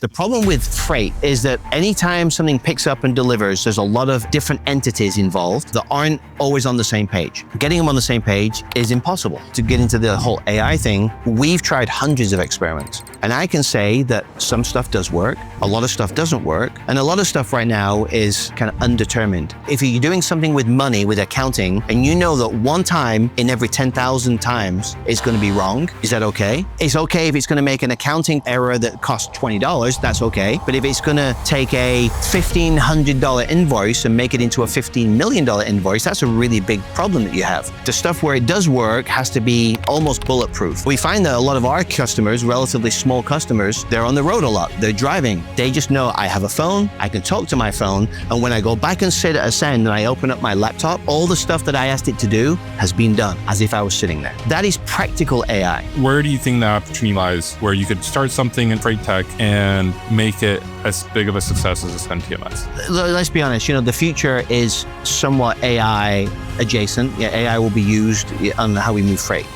The problem with freight is that anytime something picks up and delivers, there's a lot of different entities involved that aren't always on the same page. Getting them on the same page is impossible. To get into the whole AI thing, we've tried hundreds of experiments. And I can say that some stuff does work, a lot of stuff doesn't work, and a lot of stuff right now is kind of undetermined. If you're doing something with money, with accounting, and you know that one time in every 10,000 times it's going to be wrong, is that okay? It's okay if it's going to make an accounting error that costs $20, that's okay. But if it's going to take a $1,500 invoice and make it into a $15 million invoice, that's a really big problem that you have. The stuff where it does work has to be almost bulletproof. We find that a lot of our customers, relatively small customers, they're on the road a lot, they're driving. They just know I have a phone, I can talk to my phone, and when I go back and sit at Ascend and I open up my laptop, all the stuff that I asked it to do has been done as if I was sitting there. That is practical AI. Where do you think the opportunity lies where you could start something in freight tech and make it as big of a success as AscendTMS? Let's be honest, the future is somewhat AI adjacent. Yeah, AI will be used on how we move freight.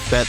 But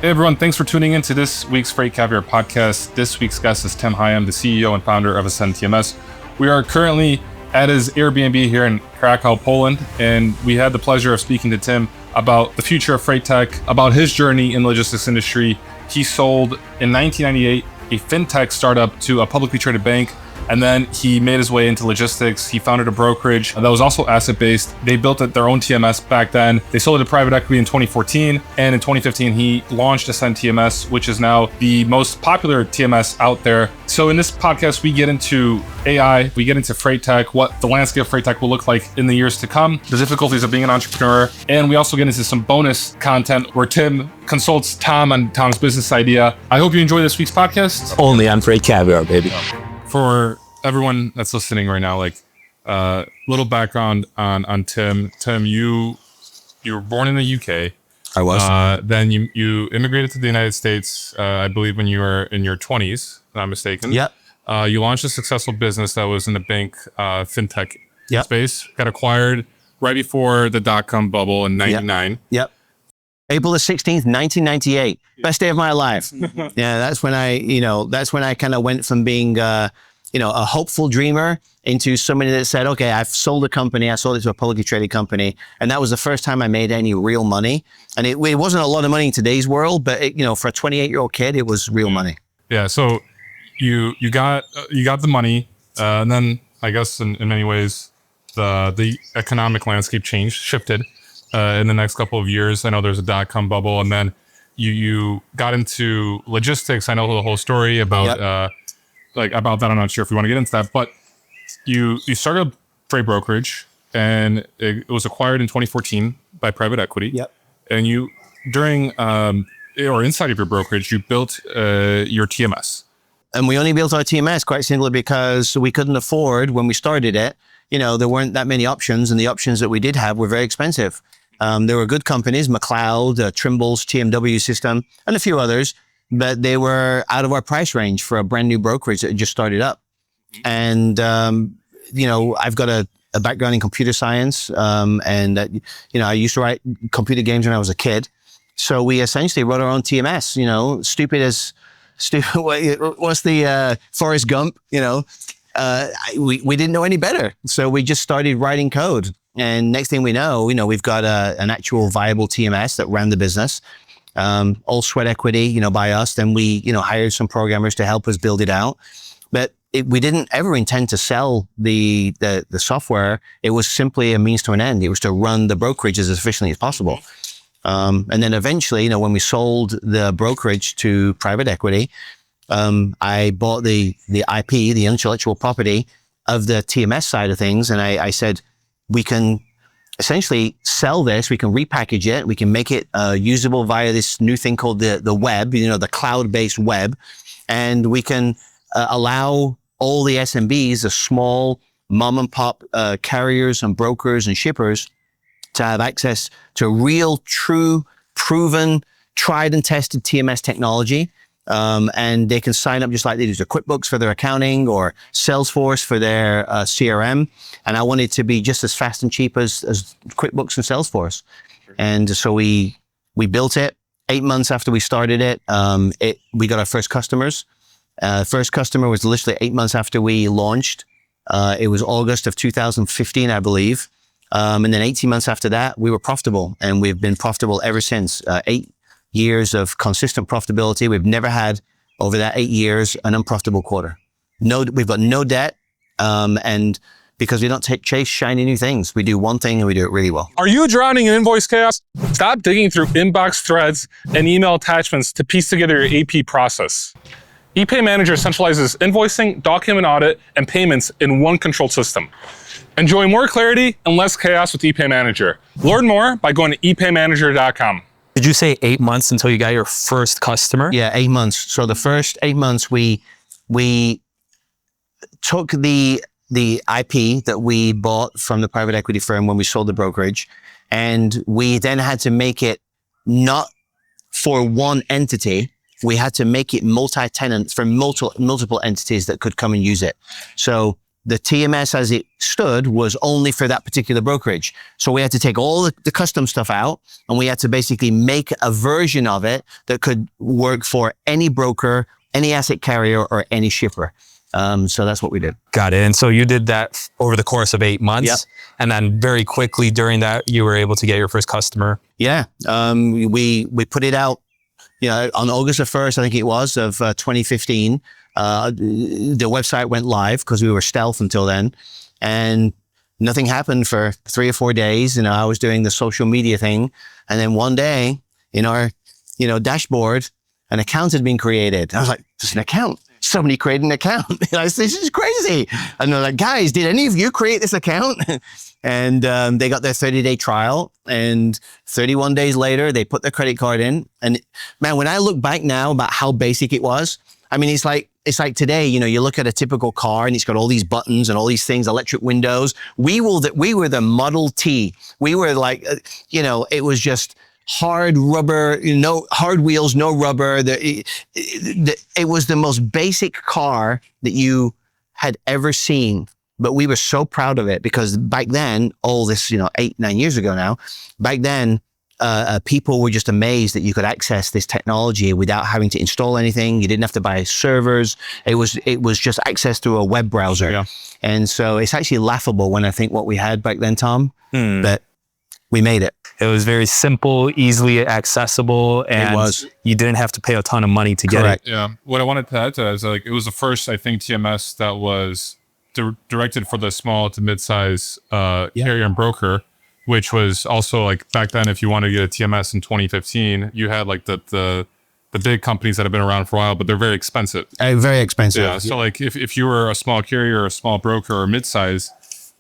hey everyone, thanks for tuning in to this week's Freight Caviar podcast. This week's guest is Tim Higham, the CEO and founder of AscendTMS. We are currently at his Airbnb here in Krakow, Poland, and we had the pleasure of speaking to Tim about the future of freight tech, about his journey in the logistics industry. He sold in 1998 a fintech startup to a publicly traded bank, and then he made his way into logistics. He founded a brokerage that was also asset-based. They built their own TMS back then. They sold it to private equity in 2014, and in 2015, he launched AscendTMS, which is now the most popular TMS out there. So in this podcast, we get into AI, we get into freight tech, what the landscape of freight tech will look like in the years to come, the difficulties of being an entrepreneur, and we also get into some bonus content where Tim consults Tom on Tom's business idea. I hope you enjoy this week's podcast. Only on Freight Caviar, baby. For everyone that's listening right now, little background on Tim. Tim, you were born in the UK. I was. Then you immigrated to the United States, I believe when you were in your 20s, if I'm not mistaken. Yep. You launched a successful business that was in the bank fintech Yep. space. Got acquired right before the dot-com bubble in 99. Yep. April the 16th, 1998. Best day of my life. Yeah, that's when I kind of went from being, a hopeful dreamer into somebody that said, okay, I've sold a company. I sold it to a publicly traded company. And that was the first time I made any real money. And it wasn't a lot of money in today's world, but for a 28-year-old kid, it was real money. Yeah. So you got the money, and then I guess in many ways, the economic landscape shifted. In the next couple of years. I know there's a dot-com bubble, and then you got into logistics. I know the whole story about about that. I'm not sure if we want to get into that, but you started a freight brokerage, and it was acquired in 2014 by private equity. Yep. And you, during or inside of your brokerage, you built your TMS. And we only built our TMS quite simply because we couldn't afford, when we started it, there weren't that many options, and the options that we did have were very expensive. There were good companies, McLeod, Trimble's TMW system, and a few others, but they were out of our price range for a brand new brokerage that had just started up. And, I've got a background in computer science, and I used to write computer games when I was a kid. So we essentially wrote our own TMS, what's the Forrest Gump, we didn't know any better. So we just started writing code. And next thing we know, we've got an actual viable TMS that ran the business, all sweat equity, by us. Then we, hired some programmers to help us build it out. But we didn't ever intend to sell the software. It was simply a means to an end. It was to run the brokerage as efficiently as possible. And then eventually, when we sold the brokerage to private equity, I bought the IP, the intellectual property of the TMS side of things. And I said, we can essentially sell this, we can repackage it, we can make it usable via this new thing called the web, the cloud-based web. And we can allow all the SMBs, the small mom and pop carriers and brokers and shippers, to have access to real, true, proven, tried and tested TMS technology. And they can sign up just like they do to QuickBooks for their accounting or Salesforce for their CRM. And I want it to be just as fast and cheap as QuickBooks and Salesforce. And so we built it, 8 months after we started it, we got our first customers. First customer was literally 8 months after we launched. It was August of 2015, I believe. And then 18 months after that, we were profitable, and we've been profitable ever since. 8 years of consistent profitability. We've never had, over that 8 years, an unprofitable quarter. We've got no debt, and because we don't chase shiny new things. We do one thing and we do it really well. Are you drowning in invoice chaos? Stop digging through inbox threads and email attachments to piece together your AP process. ePay Manager centralizes invoicing, document audit, and payments in one controlled system. Enjoy more clarity and less chaos with ePay Manager. Learn more by going to epaymanager.com. Did you say 8 months until you got your first customer? Yeah, 8 months. So the first 8 months, we took the IP that we bought from the private equity firm when we sold the brokerage, and we then had to make it not for one entity. We had to make it multi-tenant for multiple entities that could come and use it. So the TMS as it stood was only for that particular brokerage. So we had to take all the custom stuff out, and we had to basically make a version of it that could work for any broker, any asset carrier, or any shipper. So that's what we did. Got it. And so you did that over the course of 8 months. Yep. And then very quickly during that, you were able to get your first customer. Yeah. We put it out, on August the 1st, I think it was, of 2015. The website went live because we were stealth until then, and nothing happened for 3 or 4 days. I was doing the social media thing. And then one day in our, dashboard, an account had been created. I was like, there's an account. Somebody created an account. I said, this is crazy. And they're like, guys, did any of you create this account? And they got their 30-day trial. And 31 days later, they put their credit card in. And man, when I look back now about how basic it was, I mean, it's like today, you look at a typical car and it's got all these buttons and all these things, electric windows. We were the Model T. We were like, it was just hard rubber, no hard wheels, no rubber. It was the most basic car that you had ever seen. But we were so proud of it because back then, all this, 8, 9 years ago now, back then, people were just amazed that you could access this technology without having to install anything. You didn't have to buy servers. It was just access through a web browser. Yeah. And so it's actually laughable when I think what we had back then, Tom, but we made it. It was very simple, easily accessible, and It was. You didn't have to pay a ton of money to get Correct. it. Yeah. What I wanted to add to that is it was the first, I think, TMS that was directed for the small to mid-size carrier and broker, which was also like back then, if you wanted to get a TMS in 2015, you had like the big companies that have been around for a while, but they're very expensive. Very expensive. Yeah. So like if you were a small carrier or a small broker or mid-size,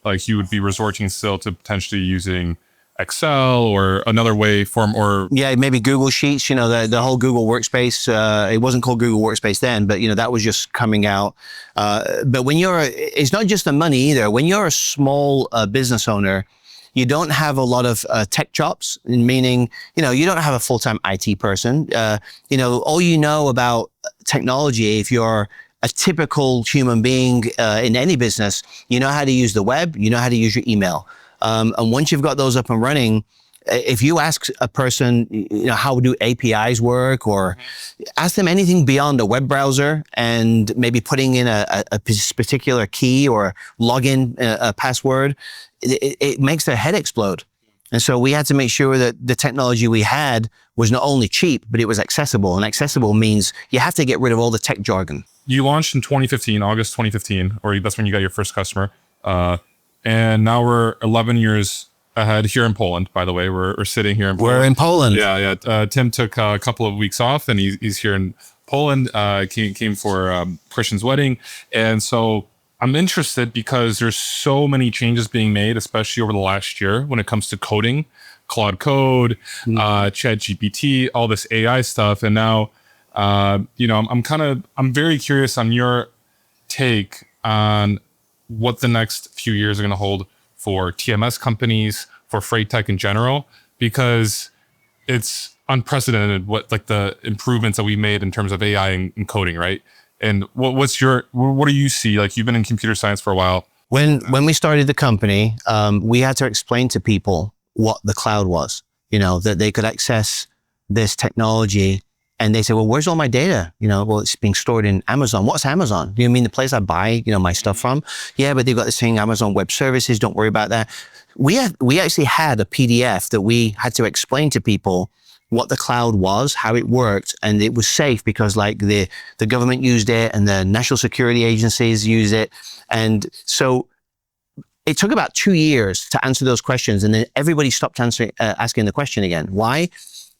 like you would be resorting still to potentially using Excel or another form or maybe Google Sheets, the whole Google Workspace. It wasn't called Google Workspace then, but that was just coming out. But it's not just the money either. When you're a small business owner, you don't have a lot of tech chops, meaning, you don't have a full-time IT person. All you know about technology, if you're a typical human being in any business, you know how to use the web, you know how to use your email. And once you've got those up and running, if you ask a person, how do APIs work, or ask them anything beyond a web browser and maybe putting in a particular key or login a password, it makes their head explode. And so we had to make sure that the technology we had was not only cheap, but it was accessible. And accessible means you have to get rid of all the tech jargon. You launched in 2015, August 2015, or that's when you got your first customer. And now we're 11 years ahead here in Poland, by the way. We're sitting here in Poland. We're in Poland. Yeah. Tim took a couple of weeks off and he's here in Poland, came for Christian's wedding. And so I'm interested because there's so many changes being made, especially over the last year when it comes to coding, Claude Code, ChatGPT, all this AI stuff. And now, I'm very curious on your take on what the next few years are going to hold for TMS companies, for freight tech in general, because it's unprecedented what the improvements that we made in terms of AI and coding, right? And what do you see? Like, you've been in computer science for a while. When we started the company, we had to explain to people what the cloud was, that they could access this technology, and they say, well, where's all my data? Well, it's being stored in Amazon. What's Amazon? You mean the place I buy, my stuff from? Yeah, but they've got this thing, Amazon Web Services. Don't worry about that. We actually had a PDF that we had to explain to people what the cloud was, how it worked, and it was safe because like the government used it and the national security agencies use it. And so it took about 2 years to answer those questions. And then everybody stopped asking the question again. Why?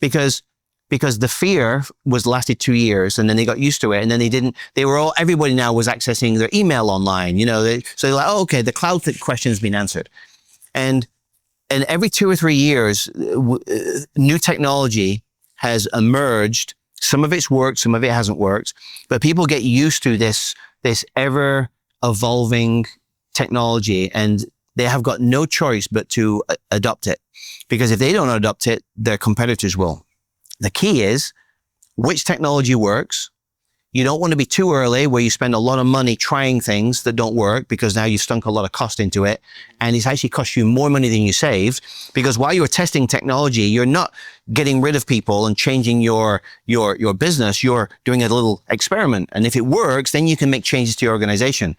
Because the fear was lasted 2 years, and then they got used to it, and then everybody now was accessing their email online, so they're like, oh, okay, the cloud question's been answered. And every 2 or 3 years, new technology has emerged. Some of it's worked, some of it hasn't worked, but people get used to this ever evolving technology, and they have got no choice but to adopt it, because if they don't adopt it, their competitors will. The key is which technology works. You don't want to be too early where you spend a lot of money trying things that don't work, because now you've sunk a lot of cost into it. And it's actually cost you more money than you saved, because while you're testing technology, you're not getting rid of people and changing your business. You're doing a little experiment. And if it works, then you can make changes to your organization.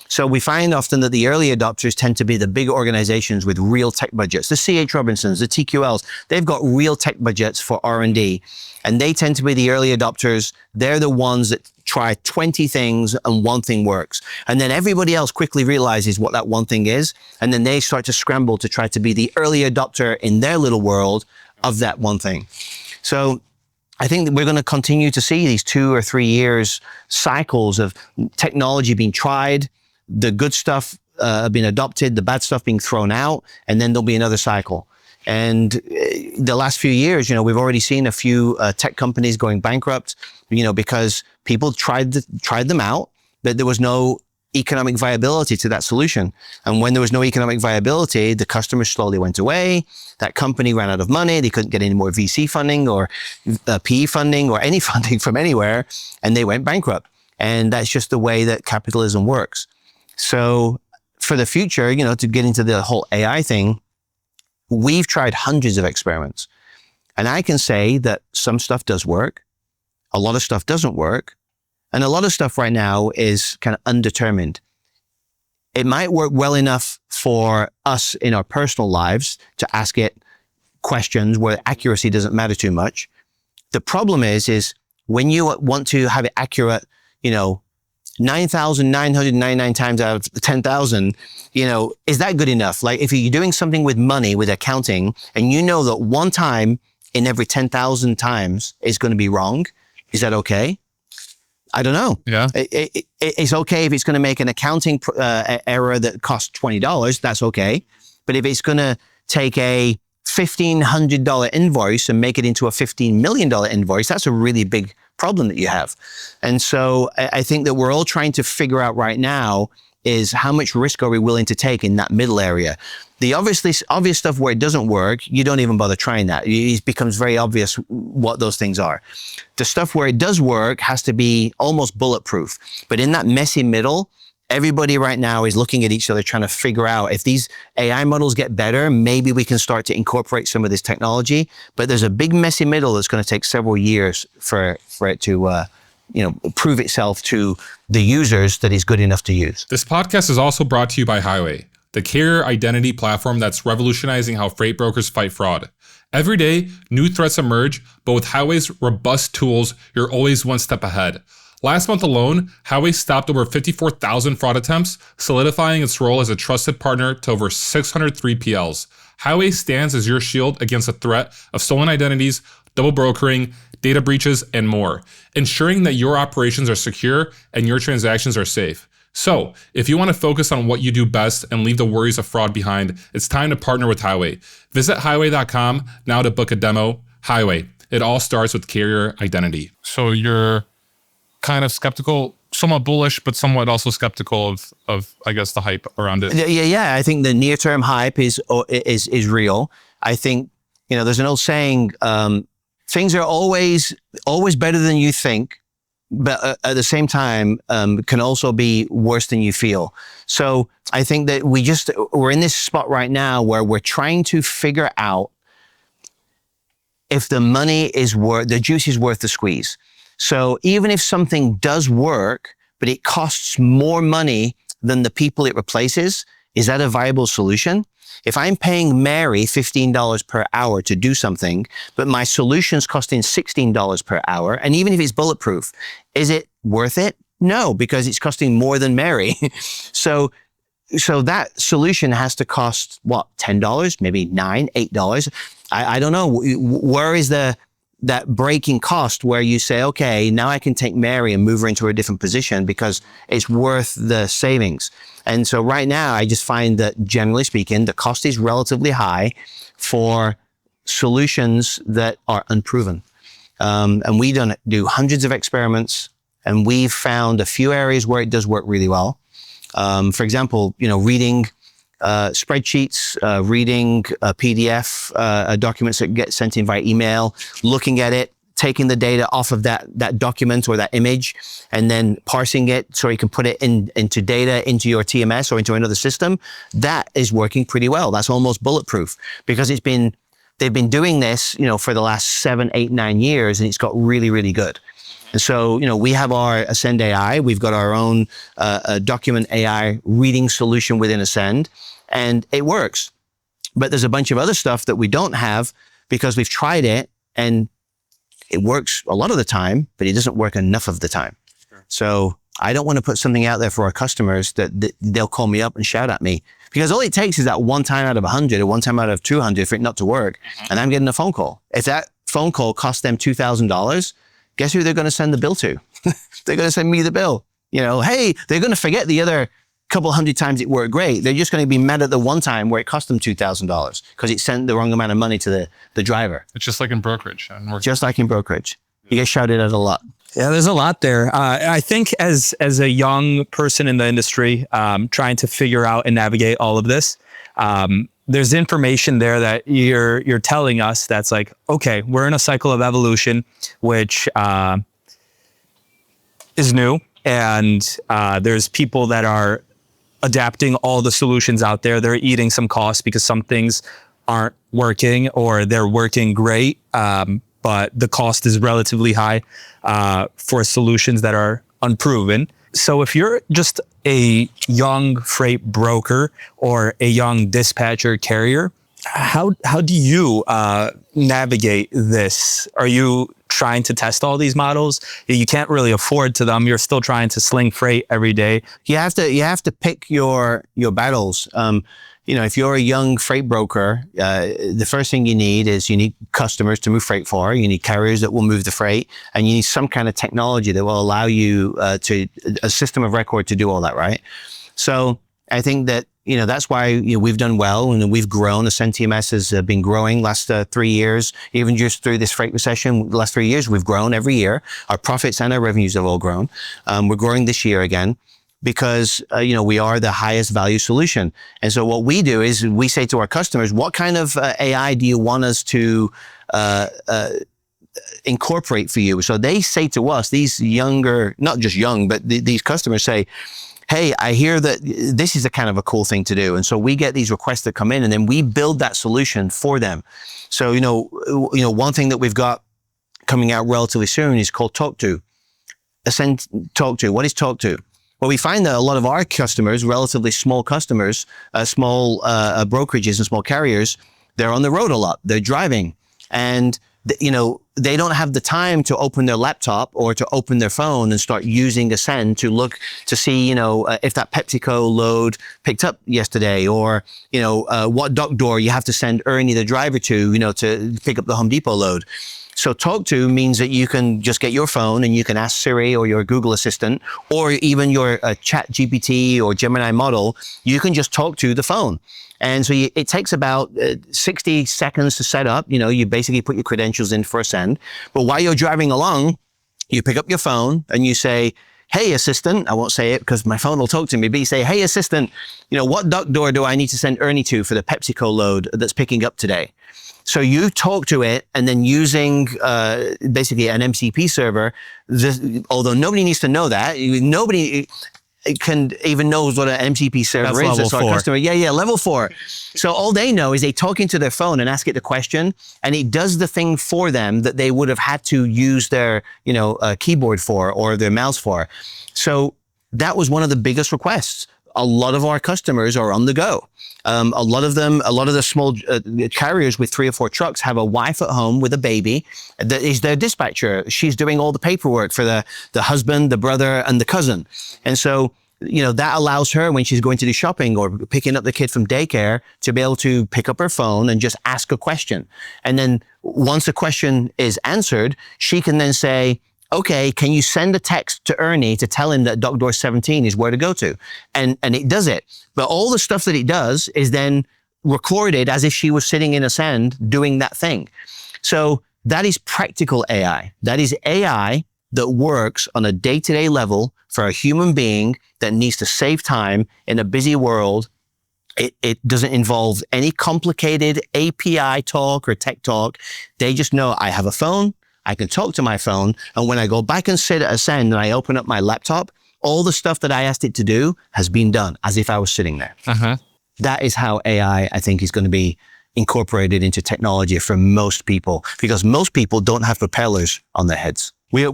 So we find often that the early adopters tend to be the big organizations with real tech budgets. The C.H. Robinsons, the TQLs, they've got real tech budgets for R&D. And they tend to be the early adopters. They're the ones that try 20 things and one thing works. And then everybody else quickly realizes what that one thing is. And then they start to scramble to try to be the early adopter in their little world of that one thing. So I think that we're going to continue to see these 2 or 3 years cycles of technology being tried, the good stuff being adopted, the bad stuff being thrown out, and then there'll be another cycle. And the last few years, we've already seen a few tech companies going bankrupt, because people tried them out, but there was no economic viability to that solution. And when there was no economic viability, the customers slowly went away. That company ran out of money. They couldn't get any more VC funding or PE funding or any funding from anywhere, and they went bankrupt. And that's just the way that capitalism works. So for the future, to get into the whole AI thing, we've tried hundreds of experiments. And I can say that some stuff does work, a lot of stuff doesn't work, and a lot of stuff right now is kind of undetermined. It might work well enough for us in our personal lives to ask it questions where accuracy doesn't matter too much. The problem is when you want to have it accurate, 9,999 times out of 10,000, is that good enough? Like if you're doing something with money, with accounting, and you know that one time in every 10,000 times is going to be wrong, is that okay? I don't know. Yeah. It's okay if it's going to make an accounting error that costs $20, that's okay. But if it's going to take a $1,500 invoice and make it into a $15 million invoice, that's a really big problem that you have. And so I think that we're all trying to figure out right now is how much risk are we willing to take in that middle area? The obvious stuff where it doesn't work, you don't even bother trying that. It becomes very obvious what those things are. The stuff where it does work has to be almost bulletproof. But in that messy middle, everybody right now is looking at each other trying to figure out if these AI models get better, maybe we can start to incorporate some of this technology. But there's a big messy middle that's going to take several years for it to prove itself to the users that is good enough to use. This podcast is also brought to you by Highway, the carrier identity platform that's revolutionizing how freight brokers fight fraud. Every day, new threats emerge, but with Highway's robust tools, you're always one step ahead. Last month alone, Highway stopped over 54,000 fraud attempts, solidifying its role as a trusted partner to over 600 3PLs. Highway stands as your shield against the threat of stolen identities, double brokering, data breaches, and more, ensuring that your operations are secure and your transactions are safe. So, if you want to focus on what you do best and leave the worries of fraud behind, it's time to partner with Highway. Visit highway.com now to book a demo. Highway. It all starts with carrier identity. So you're kind of skeptical, somewhat bullish, but somewhat also skeptical of I guess, the hype around it. Yeah. I think the near-term hype is real. I think, there's an old saying, things are always better than you think, but at the same time, can also be worse than you feel. So I think that we're in this spot right now where we're trying to figure out, if the money is worth, the juice is worth the squeeze. So even if something does work, but it costs more money than the people it replaces, is that a viable solution? If I'm paying Mary $15 per hour to do something, but my solution's costing $16 per hour, and even if it's bulletproof, is it worth it? No, because it's costing more than Mary. So that solution has to cost, what, $10, maybe $9, $8? I don't know. Where is that breaking cost where you say, okay, now I can take Mary and move her into a different position because it's worth the savings. And so right now, I just find that generally speaking, the cost is relatively high for solutions that are unproven. And we do hundreds of experiments, and we've found a few areas where it does work really well. For example, reading spreadsheets, reading PDF documents that get sent in via email, looking at it, taking the data off of that document or that image, and then parsing it so you can put it into data into your TMS or into another system. That is working pretty well. That's almost bulletproof because they've been doing this, for the last 7, 8, 9 years, and it's got really, really good. And so, we have our Ascend AI. We've got our own document AI reading solution within Ascend, and it works. But there's a bunch of other stuff that we don't have because we've tried it, and it works a lot of the time, but it doesn't work enough of the time. Sure. So I don't want to put something out there for our customers that they'll call me up and shout at me, because all it takes is that one time out of 100 or one time out of 200 for it not to work, and I'm getting a phone call. If that phone call costs them $2,000, guess who they're going to send the bill to? They're going to send me the bill. Hey, they're going to forget the other couple hundred times it worked great. They're just going to be mad at the one time where it cost them $2,000 because it sent the wrong amount of money to the driver. It's just like in brokerage. Just like in brokerage. You get shouted at a lot. Yeah, there's a lot there. I think as a young person in the industry, trying to figure out and navigate all of this, there's information there that you're telling us that's like, okay, we're in a cycle of evolution, which is new. And there's people that are adapting all the solutions out there. They're eating some costs because some things aren't working or they're working great, but the cost is relatively high for solutions that are unproven. So if you're just a young freight broker or a young dispatcher carrier, how do you navigate this? Are you trying to test all these models? You can't really afford to them. You're still trying to sling freight every day. You have to pick your battles. If you're a young freight broker, the first thing you need customers to move freight for. You need carriers that will move the freight, and you need some kind of technology that will allow you a system of record to do all that, right? So I think that, that's why we've done well and we've grown. AscendTMS has been growing last 3 years, even just through this freight recession. The last 3 years, we've grown every year. Our profits and our revenues have all grown. We're growing this year again, because, we are the highest value solution. And so what we do is we say to our customers, what kind of AI do you want us to incorporate for you? So they say to us, these younger, not just young, but these customers say, hey, I hear that this is a kind of a cool thing to do. And so we get these requests that come in, and then we build that solution for them. So, one thing that we've got coming out relatively soon is called Talk To. Ascend Talk To. What is Talk To? Well, we find that a lot of our customers, relatively small customers, small brokerages and small carriers, they're on the road a lot. They're driving, and they don't have the time to open their laptop or to open their phone and start using Ascend to look to see, if that PepsiCo load picked up yesterday, or what dock door you have to send Ernie the driver to pick up the Home Depot load. So Talk To means that you can just get your phone and you can ask Siri or your Google Assistant or even your Chat GPT or Gemini model. You can just talk to the phone. And so it takes about 60 seconds to set up. You basically put your credentials in for Ascend. But while you're driving along, you pick up your phone and you say, hey, assistant, I won't say it because my phone will talk to me, but you say, hey, assistant, what dock door do I need to send Ernie to for the PepsiCo load that's picking up today? So you talk to it, and then using basically an MCP server, although nobody needs to know that, it can even knows what an MCP server is. Level That's our 4. customer. Yeah, level 4. So all they know is they talk into their phone and ask it the question, and it does the thing for them that they would have had to use their, keyboard for or their mouse for. So that was one of the biggest requests. A lot of our customers are on the go. A lot of the small carriers with 3 or 4 trucks have a wife at home with a baby that is their dispatcher. She's doing all the paperwork for the husband, the brother, and the cousin. And so, that allows her, when she's going to do shopping or picking up the kid from daycare, to be able to pick up her phone and just ask a question. And then once the question is answered, she can then say, okay, can you send a text to Ernie to tell him that dock door 17 is where to go to? And it does it. But all the stuff that it does is then recorded as if she was sitting in Ascend doing that thing. So that is practical AI. That is AI that works on a day-to-day level for a human being that needs to save time in a busy world. It doesn't involve any complicated API talk or tech talk. They just know I have a phone. I can talk to my phone, and when I go back and sit at Ascend and I open up my laptop, all the stuff that I asked it to do has been done as if I was sitting there. That is how AI, I think, is going to be incorporated into technology for most people, because most people don't have propellers on their heads. We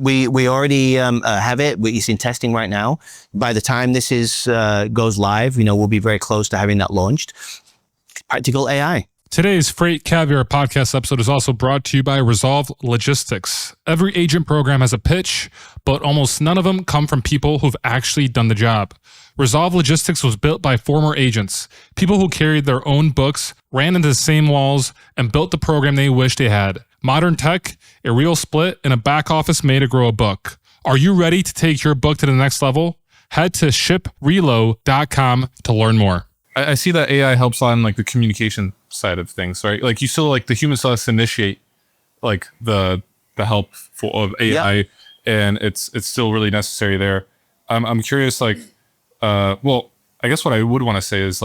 already have it. It's in testing right now. By the time this goes live, we'll be very close to having that launched. Practical AI. Today's Freight Caviar podcast episode is also brought to you by Resolve Logistics. Every agent program has a pitch, but almost none of them come from people who've actually done the job. Resolve Logistics was built by former agents, people who carried their own books, ran into the same walls, and built the program they wish they had. Modern tech, a real split, and a back office made to grow a book. Are you ready to take your book to the next level? Head to shiprelo.com to learn more. I see that AI helps on like the communication side of things, right? Like you still the human still has to initiate like the help of AI, and it's still really necessary there. I'm curious, I guess what I would want to say is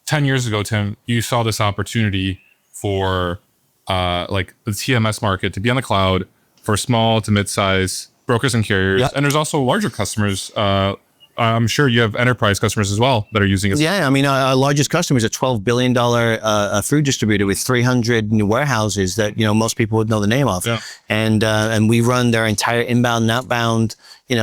10 years ago, Tim, you saw this opportunity for the TMS market to be on the cloud for small to mid-size brokers and carriers, and there's also larger customers. I'm sure you have enterprise customers as well that are using it. Yeah, I mean, our largest customer is a $12 billion food distributor with 300 new warehouses that, most people would know the name of. Yeah. And we run their entire inbound and outbound,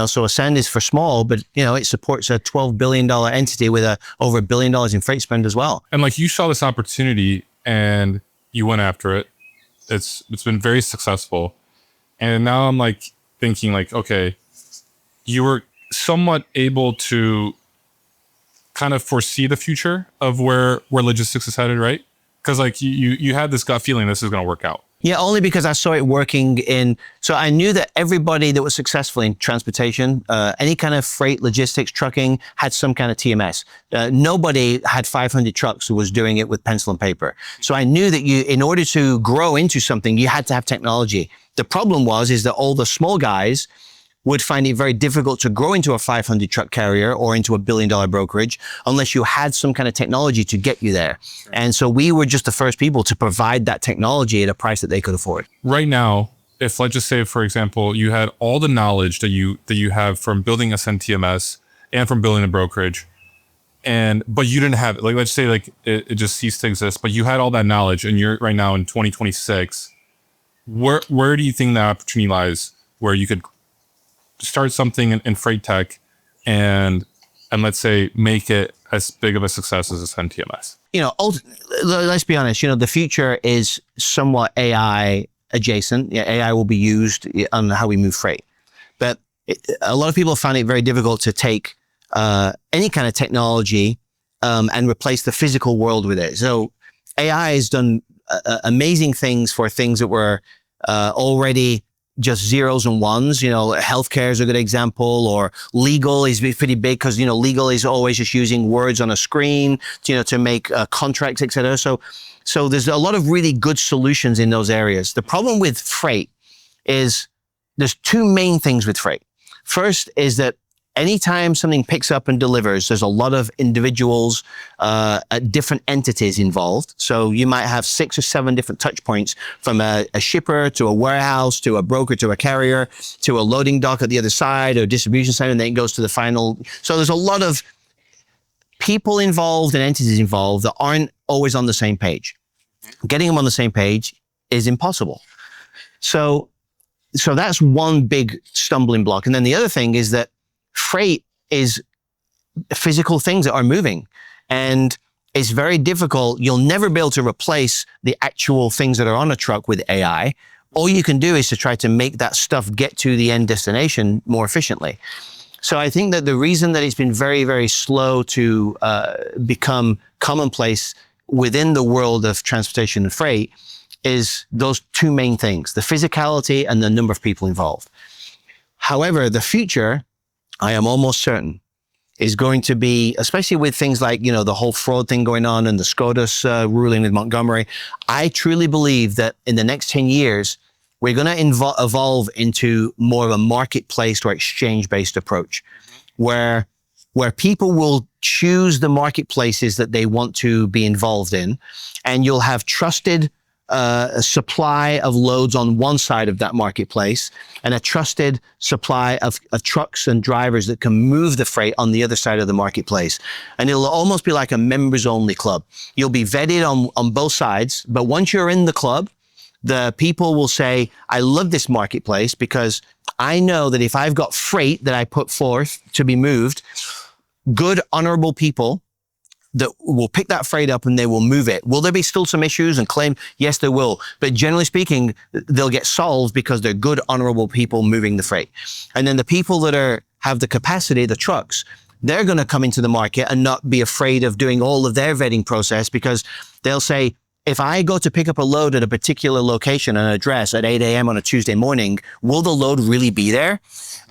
so Ascend is for small, but, it supports a $12 billion entity with over $1 billion in freight spend as well. And you saw this opportunity and you went after it. It's been very successful. And now I'm thinking okay, you were somewhat able to kind of foresee the future of where logistics is headed, right? Because you had this gut feeling this is going to work out. Yeah, only because I saw it working so I knew that everybody that was successful in transportation, any kind of freight, logistics, trucking, had some kind of TMS. Nobody had 500 trucks who was doing it with pencil and paper. So I knew that in order to grow into something, you had to have technology. The problem is that all the small guys would find it very difficult to grow into a 500 truck carrier or into $1 billion brokerage unless you had some kind of technology to get you there. Sure. And so we were just the first people to provide that technology at a price that they could afford. Right now, if let's just say, for example, you had all the knowledge that you have from building AscendTMS and from building a brokerage, but you didn't have it. Let's say it just ceased to exist, but you had all that knowledge and you're right now in 2026. Where do you think the opportunity lies where you could start something in freight tech and let's say make it as big of a success as AscendTMS? Let's be honest, the future is somewhat AI adjacent. Yeah, AI will be used on how we move freight. But a lot of people find it very difficult to take any kind of technology and replace the physical world with it. So AI has done amazing things for things that were already just zeros and ones. Healthcare is a good example, or legal is pretty big because, legal is always just using words on a screen, to make contracts, etc. So there's a lot of really good solutions in those areas. The problem with freight is there's two main things with freight. First is that anytime something picks up and delivers, there's a lot of individuals, different entities involved. So you might have 6 or 7 different touch points, from a shipper to a warehouse to a broker to a carrier to a loading dock at the other side or a distribution center, and then it goes to the final. So there's a lot of people involved and entities involved that aren't always on the same page. Getting them on the same page is impossible. So that's one big stumbling block. And then the other thing is that freight is physical things that are moving, and it's very difficult. You'll never be able to replace the actual things that are on a truck with AI. All you can do is to try to make that stuff get to the end destination more efficiently. So I think that the reason that it's been very, very slow to become commonplace within the world of transportation and freight is those 2 main things, the physicality and the number of people involved. However, the future, I am almost certain, is going to be, especially with things like, the whole fraud thing going on and the SCOTUS ruling with Montgomery, I truly believe that in the next 10 years, we're going to evolve into more of a marketplace or exchange-based approach, where people will choose the marketplaces that they want to be involved in, and you'll have trusted a supply of loads on one side of that marketplace and a trusted supply of trucks and drivers that can move the freight on the other side of the marketplace. And it'll almost be like a members-only club. You'll be vetted on both sides, but once you're in the club, the people will say, I love this marketplace because I know that if I've got freight that I put forth to be moved, good, honorable people that will pick that freight up and they will move it. Will there be still some issues and claim? Yes, there will. But generally speaking, they'll get solved because they're good, honorable people moving the freight. And then the people that have the capacity, the trucks, they're going to come into the market and not be afraid of doing all of their vetting process, because they'll say, if I go to pick up a load at a particular location and address at 8 a.m. on a Tuesday morning, will the load really be there?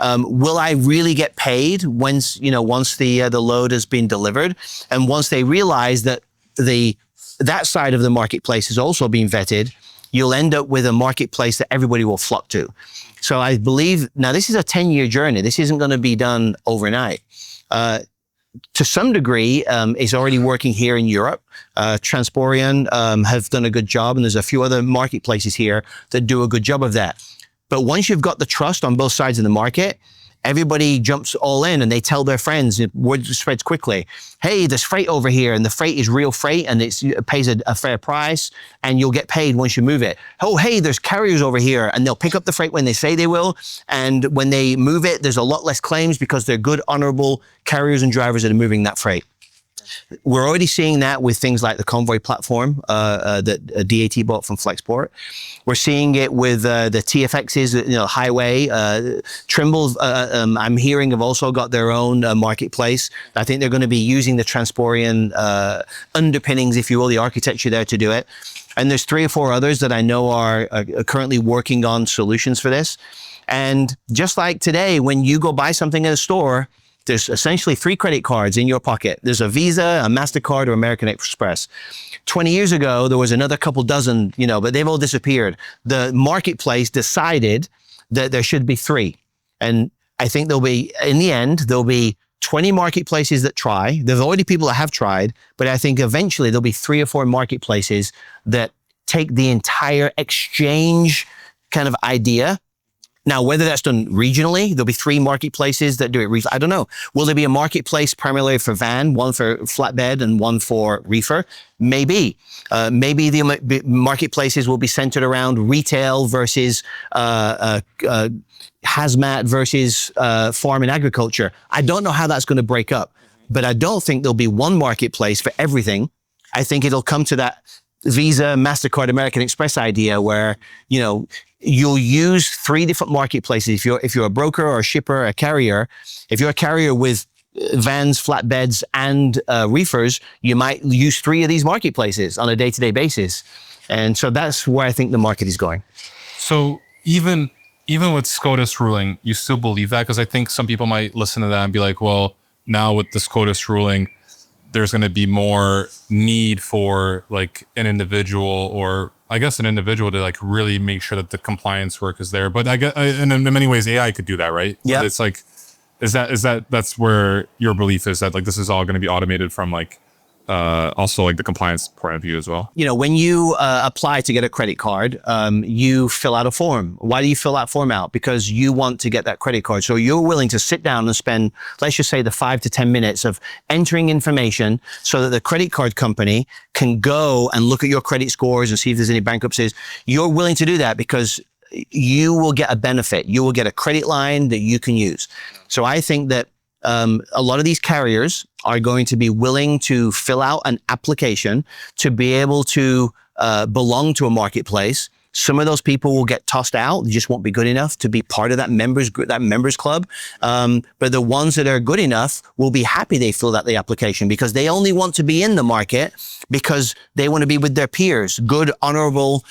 Will I really get paid once the load has been delivered? And once they realize that that side of the marketplace is also being vetted, you'll end up with a marketplace that everybody will flock to. So I believe, now this is a 10-year journey. This isn't going to be done overnight. To some degree, it's already working here in Europe. Transporion have done a good job, and there's a few other marketplaces here that do a good job of that. But once you've got the trust on both sides of the market, everybody jumps all in and they tell their friends, word spreads quickly. Hey, there's freight over here, and the freight is real freight, and it pays a fair price, and you'll get paid once you move it. Oh, hey, there's carriers over here, and they'll pick up the freight when they say they will, and when they move it, there's a lot less claims because they're good, honorable carriers and drivers that are moving that freight. We're already seeing that with things like the Convoy platform that DAT bought from Flexport. We're seeing it with the TFXs, Highway. Trimble, I'm hearing, have also got their own marketplace. I think they're going to be using the Transporion underpinnings, if you will, the architecture there to do it. And there's 3 or 4 others that I know are currently working on solutions for this. And just like today, when you go buy something in a store, there's essentially 3 credit cards in your pocket. There's a Visa, a MasterCard, or American Express. 20 years ago, there was another couple dozen, but they've all disappeared. The marketplace decided that there should be 3. And I think in the end, there'll be 20 marketplaces that try. There's already people that have tried, but I think eventually there'll be 3 or 4 marketplaces that take the entire exchange kind of idea. Now, whether that's done regionally, there'll be 3 marketplaces that do it. I don't know. Will there be a marketplace primarily for van, one for flatbed and one for reefer? Maybe. Maybe the marketplaces will be centered around retail versus hazmat versus farm and agriculture. I don't know how that's going to break up, but I don't think there'll be one marketplace for everything. I think it'll come to that Visa, MasterCard, American Express idea where, you'll use 3 different marketplaces. If you're a broker or a shipper or a carrier, if you're a carrier with vans, flatbeds, and reefers, you might use 3 of these marketplaces on a day-to-day basis. And so that's where I think the market is going. So even with SCOTUS ruling, you still believe that? Because I think some people might listen to that and be like, well, now with the SCOTUS ruling, there's going to be more need for like an individual, or I guess an individual to like really make sure that the compliance work is there. But I guess, and in many ways, AI could do that, right? Yeah. It's like, That's where your belief is that like this is all going to be automated from like also like the compliance point of view as well? When you apply to get a credit card, you fill out a form. Why do you fill that form out? Because you want to get that credit card. So you're willing to sit down and spend, let's just say, the 5 to 10 minutes of entering information so that the credit card company can go and look at your credit scores and see if there's any bankruptcies. You're willing to do that because you will get a benefit. You will get a credit line that you can use. So I think that a lot of these carriers are going to be willing to fill out an application to be able to belong to a marketplace. Some of those people will get tossed out. They just won't be good enough to be part of that members club. But the ones that are good enough will be happy they filled out the application because they only want to be in the market because they want to be with their peers, good, honorable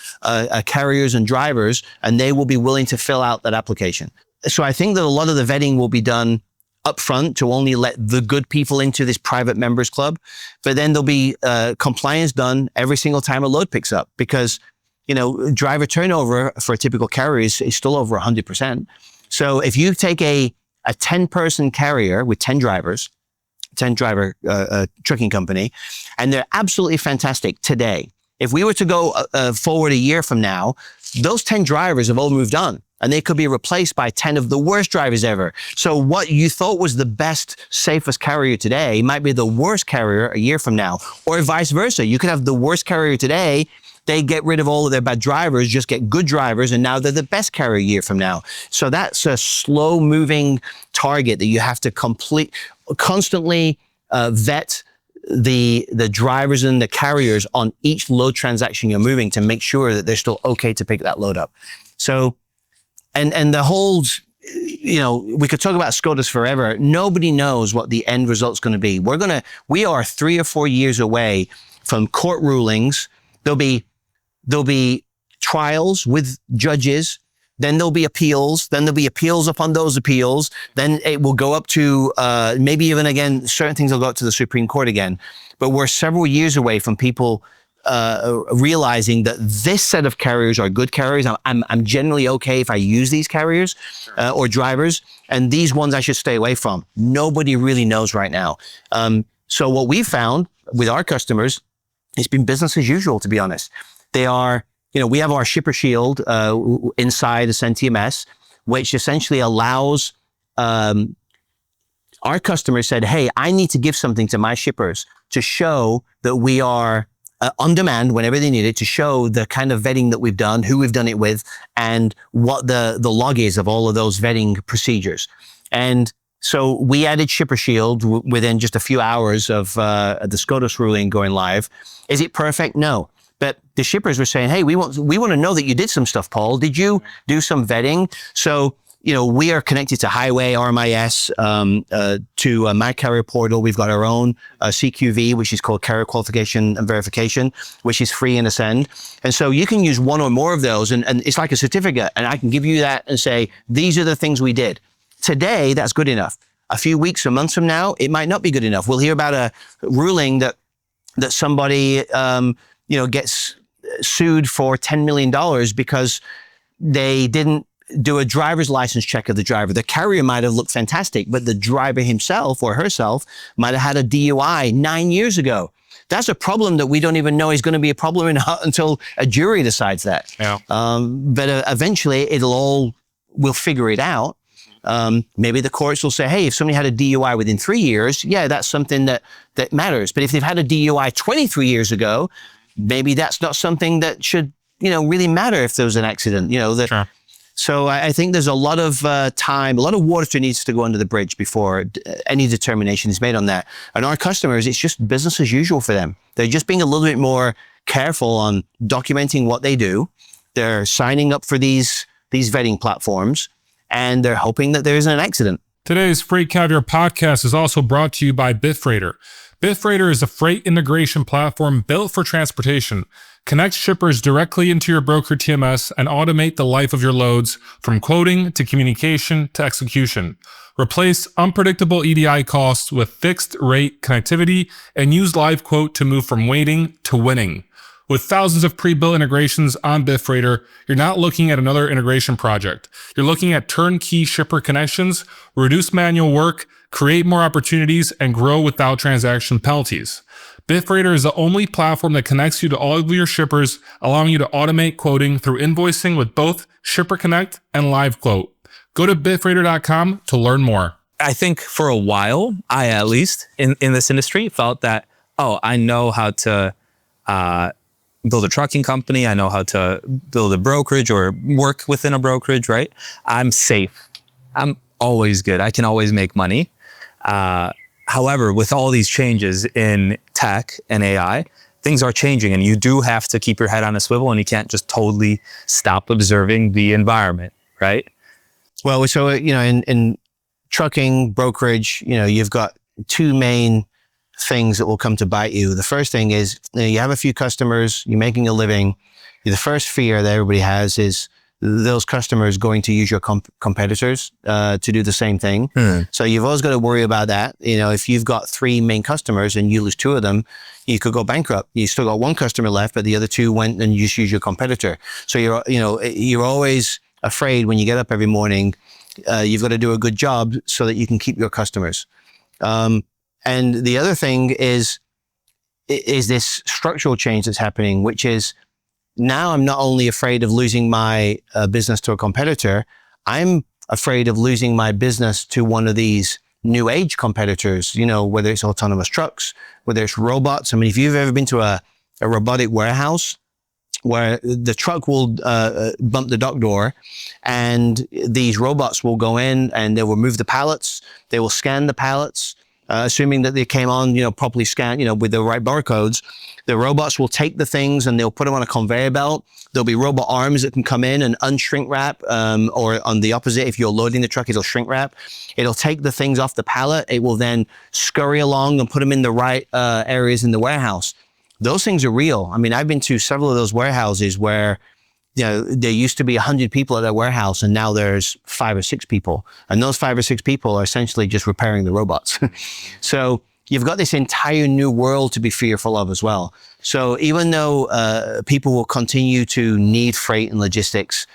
carriers and drivers, and they will be willing to fill out that application. So I think that a lot of the vetting will be done upfront to only let the good people into this private members club. But then there'll be compliance done every single time a load picks up because driver turnover for a typical carrier is still over 100%. So if you take a 10-person carrier with 10 drivers, 10-driver trucking company, and they're absolutely fantastic today. If we were to go forward a year from now, those 10 drivers have all moved on and they could be replaced by 10 of the worst drivers ever. So what you thought was the best, safest carrier today might be the worst carrier a year from now, or vice versa. You could have the worst carrier today. They get rid of all of their bad drivers, just get good drivers, and now they're the best carrier a year from now. So that's a slow-moving target that you have to constantly vet the drivers and the carriers on each load transaction you're moving to make sure that they're still okay to pick that load up. So, and the whole, we could talk about SCOTUS forever. Nobody knows what the end result's going to be. We are 3 or 4 years away from court rulings. There'll be trials with judges, then there'll be appeals, then there'll be appeals upon those appeals, then it will go up to, maybe even again, certain things will go up to the Supreme Court again. But we're several years away from people realizing that this set of carriers are good carriers. I'm generally okay if I use these carriers or drivers, and these ones I should stay away from. Nobody really knows right now. So what we found with our customers, it's been business as usual, to be honest. They are, we have our shipper shield inside AscendTMS, which essentially allows our customers said, hey, I need to give something to my shippers to show that we are on demand whenever they need it, to show the kind of vetting that we've done, who we've done it with, and what the log is of all of those vetting procedures. And so we added Shipper Shield within just a few hours of the SCOTUS ruling going live. Is it perfect? No. But the shippers were saying, hey, we want to know that you did some stuff, Paul. Did you do some vetting? So, we are connected to Highway, RMIS, to My Carrier Portal. We've got our own CQV, which is called Carrier Qualification and Verification, which is free in Ascend. And so you can use one or more of those, and it's like a certificate. And I can give you that and say, these are the things we did. Today, that's good enough. A few weeks or months from now, it might not be good enough. We'll hear about a ruling that somebody, gets sued for $10 million because they didn't do a driver's license check of the driver. The carrier might have looked fantastic, but the driver himself or herself might have had a DUI 9 years ago. That's a problem that we don't even know is going to be a problem until a jury decides that. Yeah. But eventually, we'll figure it out. Maybe the courts will say, hey, if somebody had a DUI within 3 years, yeah, that's something that matters. But if they've had a DUI 23 years ago, maybe that's not something that should, really matter if there was an accident, Sure. So I think there's a lot of time, a lot of water needs to go under the bridge before any determination is made on that. And our customers, it's just business as usual for them. They're just being a little bit more careful on documenting what they do. They're signing up for these vetting platforms, and they're hoping that there isn't an accident. Today's Freight Caviar podcast is also brought to you by Bitfreighter. Bitfreighter is a freight integration platform built for transportation. Connect shippers directly into your broker TMS and automate the life of your loads from quoting to communication to execution. Replace unpredictable EDI costs with fixed rate connectivity and use live quote to move from waiting to winning. With thousands of pre-built integrations on BitFreighter, you're not looking at another integration project. You're looking at turnkey shipper connections, reduce manual work, create more opportunities, and grow without transaction penalties. BitFreighter is the only platform that connects you to all of your shippers, allowing you to automate quoting through invoicing with both Shipper Connect and Live Quote. Go to bitfreighter.com to learn more. I think for a while, I at least in this industry felt that, oh, I know how to build a trucking company. I know how to build a brokerage or work within a brokerage, right? I'm safe. I'm always good. I can always make money. However, with all these changes in tech and AI, things are changing, and you do have to keep your head on a swivel, and you can't just totally stop observing the environment, right? Well, so, in trucking, brokerage, you've got two main things that will come to bite you. The first thing is, you have a few customers, you're making a living. The first fear that everybody has is those customers going to use your competitors to do the same thing. So you've always got to worry about that. If you've got three main customers and you lose two of them, you could go bankrupt. You still got one customer left, but the other two went and you just use your competitor. So you're always afraid when you get up every morning. You've got to do a good job so that you can keep your customers. And the other thing is this structural change that's happening, which is now I'm not only afraid of losing my business to a competitor, I'm afraid of losing my business to one of these new age competitors, whether it's autonomous trucks, whether it's robots. I mean, if you've ever been to a robotic warehouse where the truck will bump the dock door and these robots will go in and they will move the pallets, they will scan the pallets, assuming that they came on, properly scanned, with the right barcodes. The robots will take the things and they'll put them on a conveyor belt. There'll be robot arms that can come in and unshrink wrap, or on the opposite, if you're loading the truck, it'll shrink wrap. It'll take the things off the pallet. It will then scurry along and put them in the right areas in the warehouse. Those things are real. I mean, I've been to several of those warehouses where, there used to be 100 people at that warehouse and now there's 5 or 6 people. And those 5 or 6 people are essentially just repairing the robots. So you've got this entire new world to be fearful of as well. So even though people will continue to need freight and logistics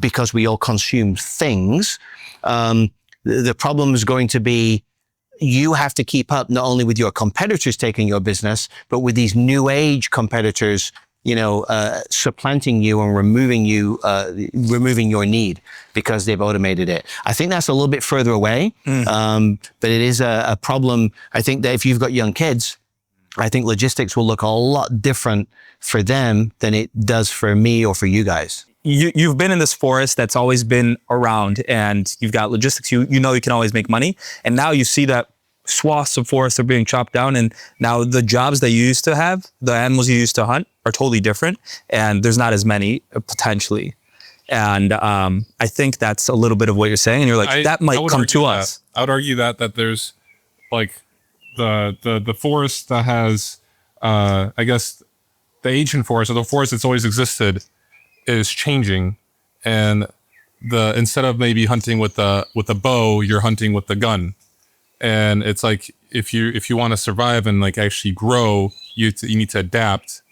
because we all consume things, the problem is going to be you have to keep up not only with your competitors taking your business, but with these new age competitors, supplanting you and removing your need because they've automated it. I think that's a little bit further away, but it is a problem. I think that if you've got young kids, I think logistics will look a lot different for them than it does for me or for you guys. You've been in this forest that's always been around, and you've got logistics. You can always make money, and now you see that swaths of forest are being chopped down, and now the jobs that you used to have, the animals you used to hunt, are totally different, and there's not as many potentially. And I think that's a little bit of what you're saying, and you're like, that might come to us. I would argue that there's like the forest that has I guess the ancient forest, or the forest that's always existed, is changing, and instead of maybe hunting with a bow, you're hunting with the gun. And it's like, if you want to survive and like actually grow, you need to adapt,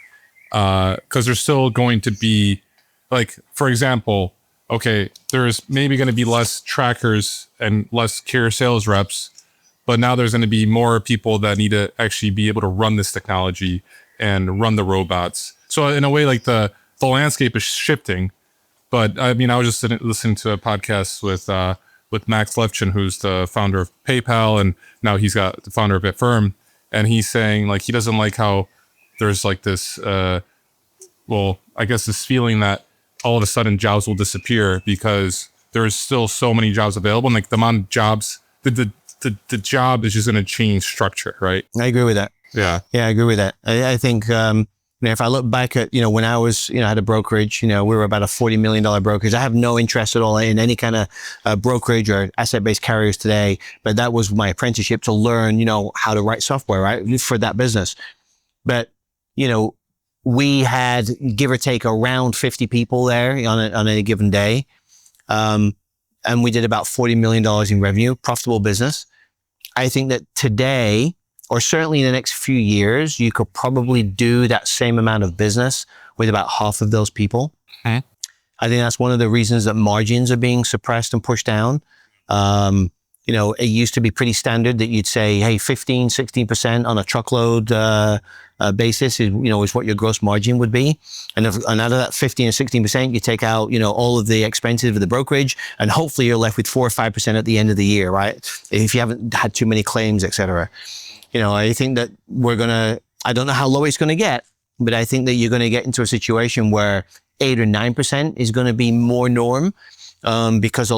because there's still going to be, like, for example, okay, there's maybe going to be less trackers and less carrier sales reps, but now there's going to be more people that need to actually be able to run this technology and run the robots. So in a way, like the landscape is shifting. But I mean, I was just listening to a podcast with Max Levchin, who's the founder of PayPal, and now he's got the founder of Affirm, and he's saying like he doesn't like how there's like this, I guess this feeling that all of a sudden jobs will disappear because there's still so many jobs available, and like the amount of jobs, the job is just going to change structure, right? I agree with that. Yeah, I agree with that. I think if I look back at when I was had a brokerage, we were about a $40 million brokerage. I have no interest at all in any kind of brokerage or asset-based carriers today, but that was my apprenticeship to learn how to write software, right, for that business. But we had, give or take, around 50 people there on any given day. And we did about $40 million in revenue, profitable business. I think that today, or certainly in the next few years, you could probably do that same amount of business with about half of those people. Okay. I think that's one of the reasons that margins are being suppressed and pushed down. It used to be pretty standard that you'd say, hey, 15, 16% on a truckload basis is what your gross margin would be. And out of that 15 or 16%, you take out, all of the expenses of the brokerage, and hopefully you're left with 4 or 5% at the end of the year, right? If you haven't had too many claims, et cetera. I think that I don't know how low it's going to get, but I think that you're going to get into a situation where 8 or 9% is going to be more norm, because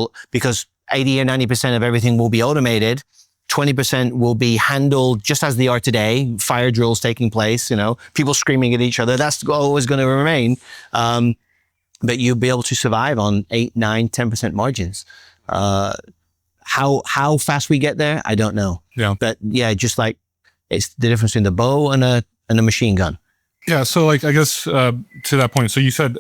80 or 90% of everything will be automated. 20% will be handled just as they are today. Fire drills taking place, people screaming at each other. That's always going to remain. But you'll be able to survive on 8, 9, 10% margins. How fast we get there, I don't know. Yeah. But yeah, just like it's the difference between the bow and a machine gun. Yeah. So I guess to that point, so you said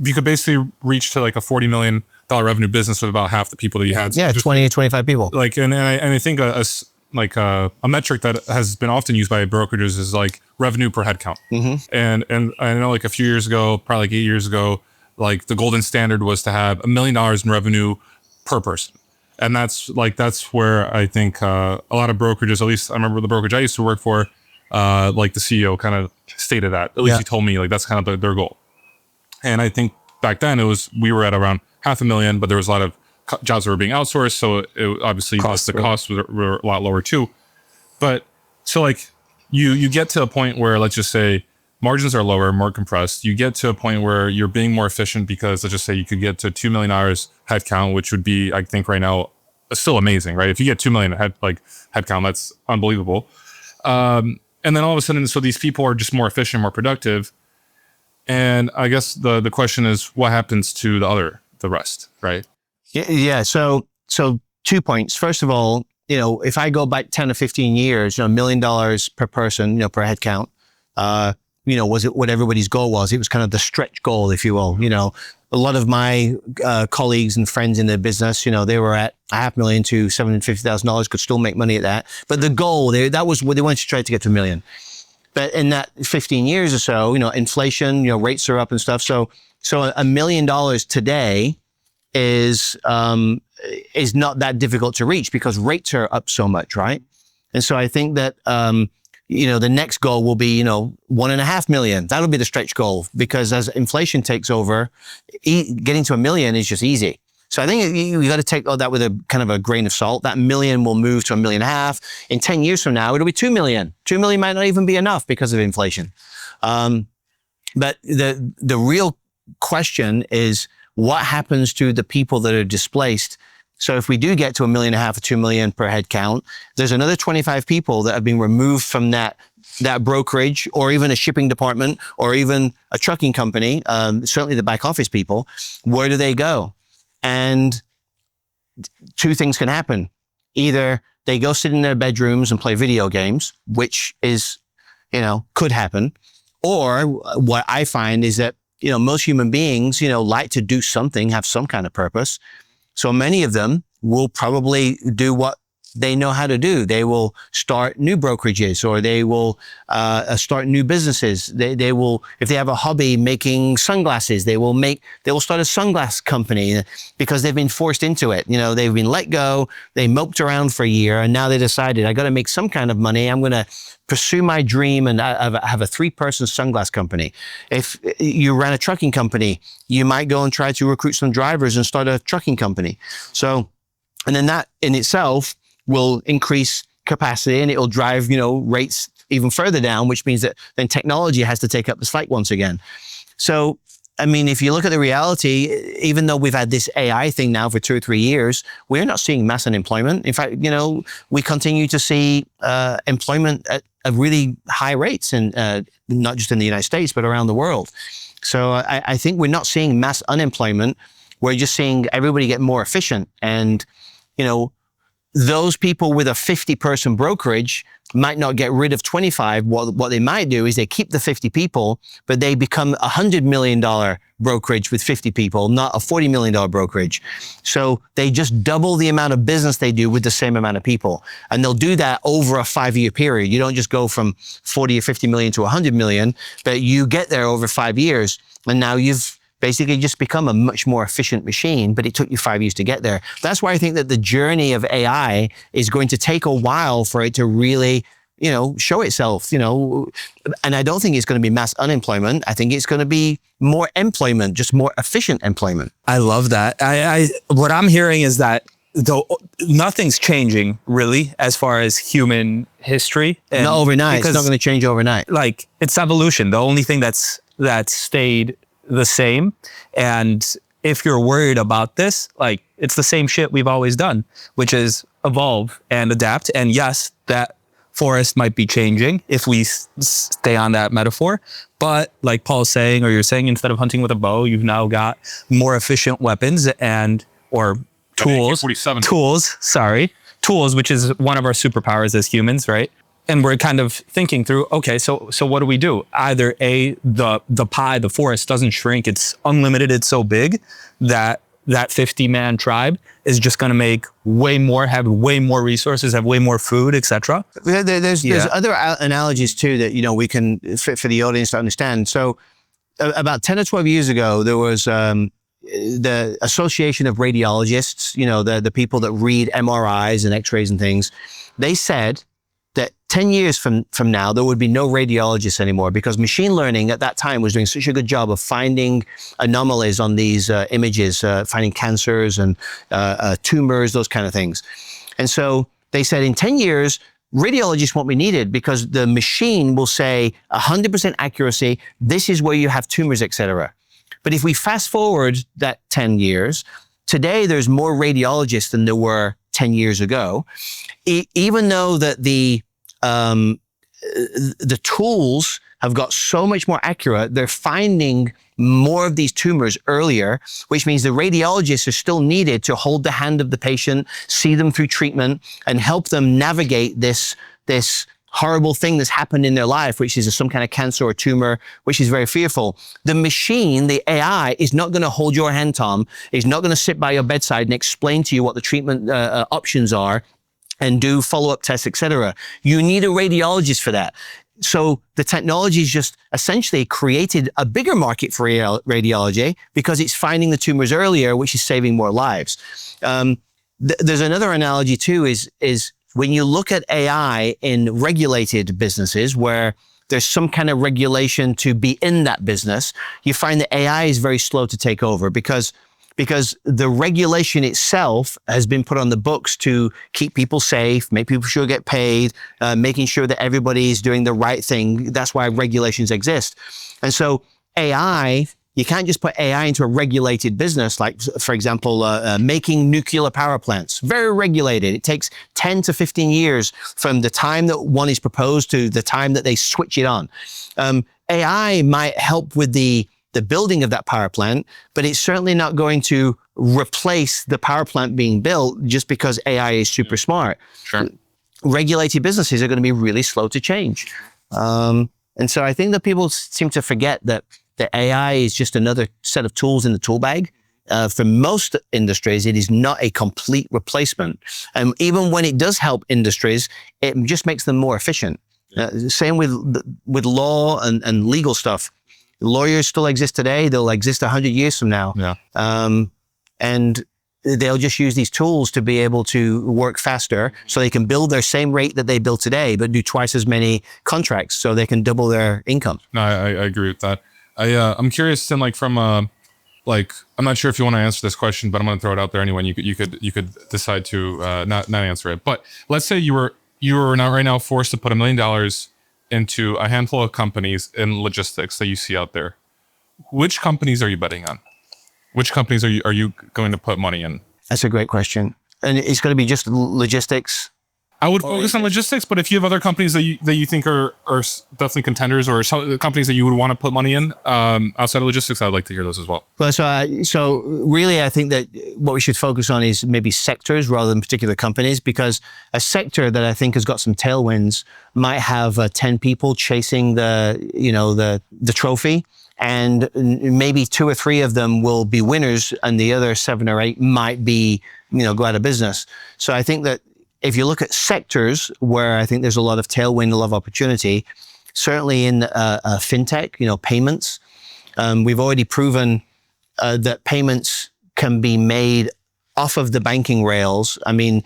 you could basically reach to like a $40 million revenue business with about half the people that you had. Yeah, 20 to 25 people. And I think a metric that has been often used by brokerages is like revenue per head count. Mm-hmm. And I know like a few years ago, probably like 8 years ago, like the golden standard was to have $1 million in revenue per person. And that's where I think a lot of brokerages, at least I remember the brokerage I used to work for, like the CEO kind of stated that. At least he told me like that's kind of their goal. And I think back then we were at around $500,000, but there was a lot of jobs that were being outsourced. So obviously the costs were a lot lower too. But so like you get to a point where, let's just say margins are lower, more compressed. You get to a point where you're being more efficient because let's just say you could get to $2 million headcount, which would be, I think right now, still amazing, right? If you get 2 million headcount, that's unbelievable. And then all of a sudden, so these people are just more efficient, more productive. And I guess the question is, what happens to the rest, right? Yeah. So 2 points. First of all, if I go back 10 or 15 years, $1 million per person, per head count, was it what everybody's goal was? It was kind of the stretch goal, if you will. A lot of my colleagues and friends in the business, they were at $500,000 to $750,000, could still make money at that. But the goal, that was what they wanted to try to get to $1 million. But in that 15 years or so, inflation, rates are up and stuff. So $1 million today is not that difficult to reach because rates are up so much, right? And so I think that, the next goal will be, $1.5 million. That'll be the stretch goal because as inflation takes over, getting to $1 million is just easy. So I think you got to take all that with a kind of a grain of salt. That $1 million will move to $1.5 million. In 10 years from now, it'll be 2 million. 2 million might not even be enough because of inflation. But the real question is what happens to the people that are displaced? So if we do get to $1.5 million or 2 million per head count, there's another 25 people that have been removed from that brokerage or even a shipping department or even a trucking company, certainly the back office people. Where do they go? And 2 things can happen. Either they go sit in their bedrooms and play video games, which is, could happen. Or what I find is that, most human beings, like to do something, have some kind of purpose. So many of them will probably do what they know how to do. They will start new brokerages or they will start new businesses. They will, if they have a hobby making sunglasses, they will start a sunglass company because they've been forced into it. They've been let go. They moped around for a year and now they decided I got to make some kind of money. I'm going to pursue my dream and have a 3-person sunglass company. If you ran a trucking company, you might go and try to recruit some drivers and start a trucking company. So, and then that in itself will increase capacity and it will drive, rates even further down, which means that then technology has to take up the slack once again. So, I mean, if you look at the reality, even though we've had this AI thing now for 2 or 3 years, we're not seeing mass unemployment. In fact, we continue to see employment at really high rates, and not just in the United States, but around the world. So I think we're not seeing mass unemployment. We're just seeing everybody get more efficient. And, those people with a 50-person brokerage might not get rid of 25. What they might do is they keep the 50 people, but they become a $100 million brokerage with 50 people, not a $40 million brokerage. So they just double the amount of business they do with the same amount of people. And they'll do that over a 5-year period. You don't just go from 40 or 50 million to 100 million, but you get there over 5 years. And now you've basically just become a much more efficient machine, but it took you 5 years to get there. That's why I think that the journey of AI is going to take a while for it to really, show itself, and I don't think it's going to be mass unemployment. I think it's going to be more employment, just more efficient employment. I love that. What I'm hearing is that though nothing's changing really as far as human history. Not overnight. It's not going to change overnight. Like, it's evolution. The only thing that's stayed the same. And if you're worried about this, like, it's the same shit we've always done, which is evolve and adapt. And yes, that forest might be changing if we stay on that metaphor. But like Paul's saying, or you're saying, instead of hunting with a bow, you've now got more efficient weapons or tools, tools, which is one of our superpowers as humans, right? And we're kind of thinking through, okay, so what do we do? Either the forest doesn't shrink, it's unlimited, it's so big that 50-man tribe is just going to make way more, have way more resources, have way more food, etc. There's other analogies too that, we can fit for the audience to understand. So about 10 or 12 years ago, there was the Association of Radiologists, the people that read MRIs and X-rays and things. They said that 10 years from now, there would be no radiologists anymore, because machine learning at that time was doing such a good job of finding anomalies on these images, finding cancers and tumors, those kind of things. And so they said in 10 years, radiologists won't be needed because the machine will say 100% accuracy, this is where you have tumors, etc. But if we fast forward that 10 years, today there's more radiologists than there were 10 years ago. Even though that the tools have got so much more accurate, they're finding more of these tumors earlier, which means the radiologists are still needed to hold the hand of the patient, see them through treatment, and help them navigate this horrible thing that's happened in their life, which is some kind of cancer or tumor, which is very fearful. The machine, the AI, is not going to hold your hand, Tom. It's not going to sit by your bedside and explain to you what the treatment options are and do follow-up tests, etc. You need a radiologist for that. So the technology has just essentially created a bigger market for radiology because it's finding the tumors earlier, which is saving more lives. There's another analogy too, is when you look at AI in regulated businesses where there's some kind of regulation to be in that business, you find that AI is very slow to take over because the regulation itself has been put on the books to keep people safe, make people sure get paid, making sure that everybody is doing the right thing. That's why regulations exist. And so AI, you can't just put AI into a regulated business, like, for example, making nuclear power plants. Very regulated. It takes 10 to 15 years from the time that one is proposed to the time that they switch it on. AI might help with the building of that power plant, but it's certainly not going to replace the power plant being built just because AI is super smart. Sure. Regulated businesses are going to be really slow to change. And so I think that people seem to forget that the AI is just another set of tools in the tool bag. For most industries, it is not a complete replacement. And even when it does help industries, it just makes them more efficient. Same with law and legal stuff. Lawyers still exist today. They'll exist 100 years from now. Yeah. And they'll just use these tools to be able to work faster so they can build their same rate that they build today, but do twice as many contracts so they can double their income. No, I agree with that. I'm curious, Tim, like from I'm not sure if you want to answer this question, but I'm going to throw it out there anyway. And you could decide to not answer it. But let's say you were now right now forced to put $1 million into a handful of companies in logistics that you see out there. Which companies are you betting on? Which companies are you going to put money in? That's a great question. And it's going to be just logistics. I would focus on logistics, but if you have other companies that you think are definitely contenders, or some companies that you would want to put money in outside of logistics, I'd like to hear those as well. Well, so really, I think that what we should focus on is maybe sectors rather than particular companies, because a sector that I think has got some tailwinds might have 10 people chasing the trophy, and maybe 2 or 3 of them will be winners, and the other 7 or 8 might be, go out of business. So I think that if you look at sectors where I think there's a lot of tailwind, a lot of opportunity, certainly in fintech, payments, we've already proven that payments can be made off of the banking rails. I mean,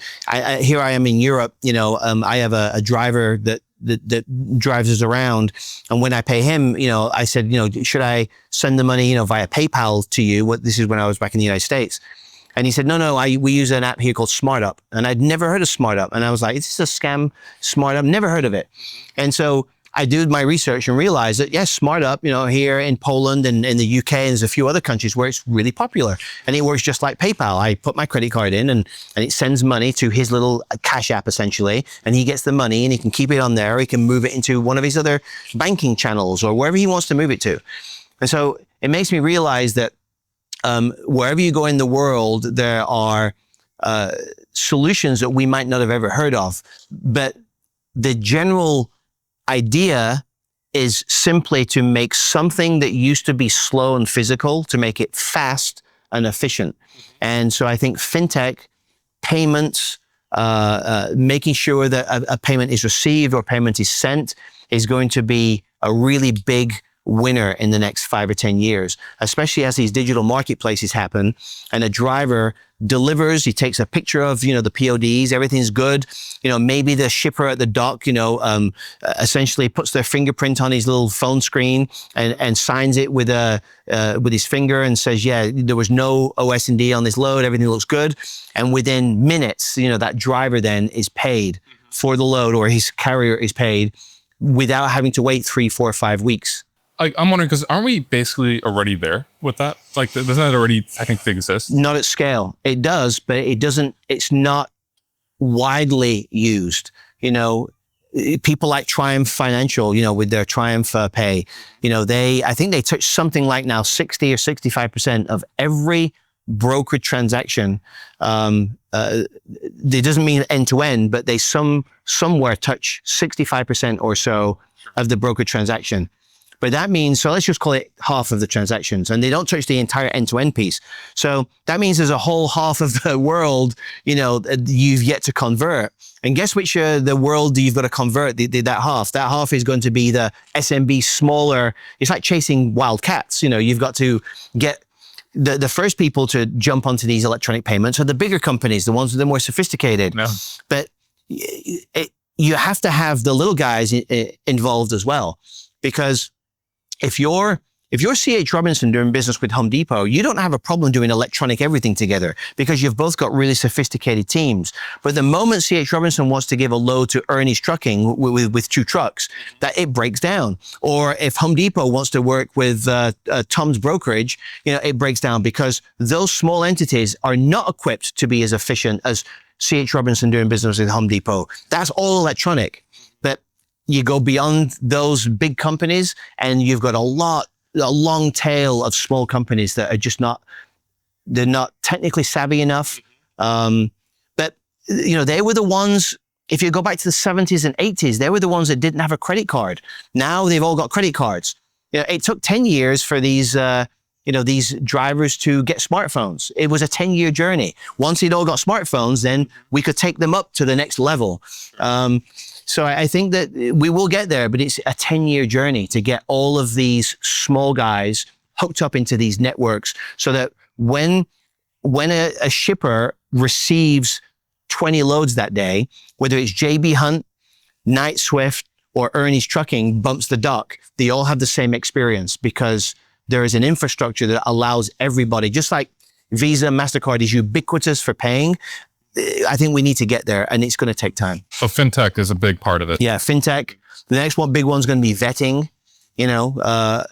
here I am in Europe, I have a driver that drives us around. And when I pay him, I said, should I send the money, via PayPal to you? This is when I was back in the United States. And he said, no, we use an app here called SmartUp. And I'd never heard of SmartUp. And I was like, is this a scam? SmartUp? Never heard of it. And so I did my research and realized that, yes, SmartUp, here in Poland and in the UK, and there's a few other countries where it's really popular. And it works just like PayPal. I put my credit card in and it sends money to his little cash app, essentially. And he gets the money and he can keep it on there. He can move it into one of his other banking channels or wherever he wants to move it to. And so it makes me realize that wherever you go in the world, there are solutions that we might not have ever heard of. But the general idea is simply to make something that used to be slow and physical, to make it fast and efficient. And so I think fintech, payments, making sure that a payment is received or payment is sent is going to be a really big winner in the next 5 or 10 years, especially as these digital marketplaces happen and a driver delivers, he takes a picture of, the PODs, everything's good. Maybe the shipper at the dock, essentially puts their fingerprint on his little phone screen and signs it with his finger and says, yeah, there was no OS&D on this load. Everything looks good. And within minutes, that driver then is paid for the load, or his carrier is paid without having to wait 3, 4, 5 weeks. I'm wondering, because aren't we basically already there with that? Like, doesn't that already technically exist? Not at scale. It does, but it's not widely used. People like Triumph Financial, with their Triumph Pay, I think they touch something like now 60 or 65% of every brokerage transaction. It doesn't mean end to end, but they somewhere touch 65% or so of the brokerage transaction. But that means, so let's just call it half of the transactions, and they don't touch the entire end-to-end piece. So that means there's a whole half of the world, you've yet to convert. And guess which the world you've got to convert, that half? That half is going to be the SMB smaller. It's like chasing wild cats. You've got to get the first people to jump onto these electronic payments are the bigger companies, the ones that are more sophisticated. No. But you have to have the little guys involved as well, because if you're C.H. Robinson doing business with Home Depot, you don't have a problem doing electronic everything together because you've both got really sophisticated teams. But the moment C.H. Robinson wants to give a load to Ernie's Trucking with 2 trucks, that it breaks down. Or if Home Depot wants to work with Tom's Brokerage, it breaks down because those small entities are not equipped to be as efficient as C.H. Robinson doing business with Home Depot. That's all electronic. But you go beyond those big companies and you've got a long tail of small companies that are just they're not technically savvy enough. But, they were the ones, if you go back to the 70s and 80s, they were the ones that didn't have a credit card. Now they've all got credit cards. It took 10 years for these drivers to get smartphones. It was a 10-year journey. Once they'd all got smartphones, then we could take them up to the next level. So I think that we will get there, but it's a 10-year journey to get all of these small guys hooked up into these networks so that when a shipper receives 20 loads that day, whether it's JB Hunt, Knight Swift, or Ernie's Trucking bumps the dock, they all have the same experience because there is an infrastructure that allows everybody, just like Visa, MasterCard is ubiquitous for paying. I think we need to get there, and it's going to take time. So fintech is a big part of it. Yeah, fintech. The next big one's going to be vetting. The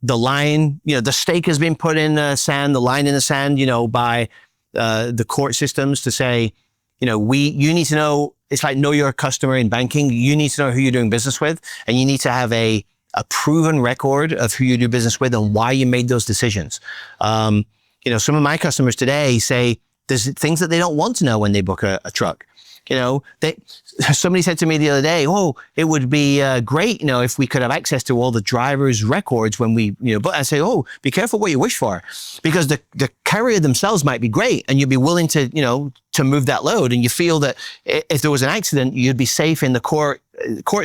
line, the stake has been put in the sand, the line in the sand, by the court systems to say, you need to know, it's like know your customer in banking. You need to know who you're doing business with, and you need to have a proven record of who you do business with and why you made those decisions. Some of my customers today say there's things that they don't want to know when they book a truck. Somebody said to me the other day, "Oh, it would be great, if we could have access to all the drivers' records when we, But I say, "Oh, be careful what you wish for, because the carrier themselves might be great, and you'd be willing to, to move that load, and you feel that if there was an accident, you'd be safe in the court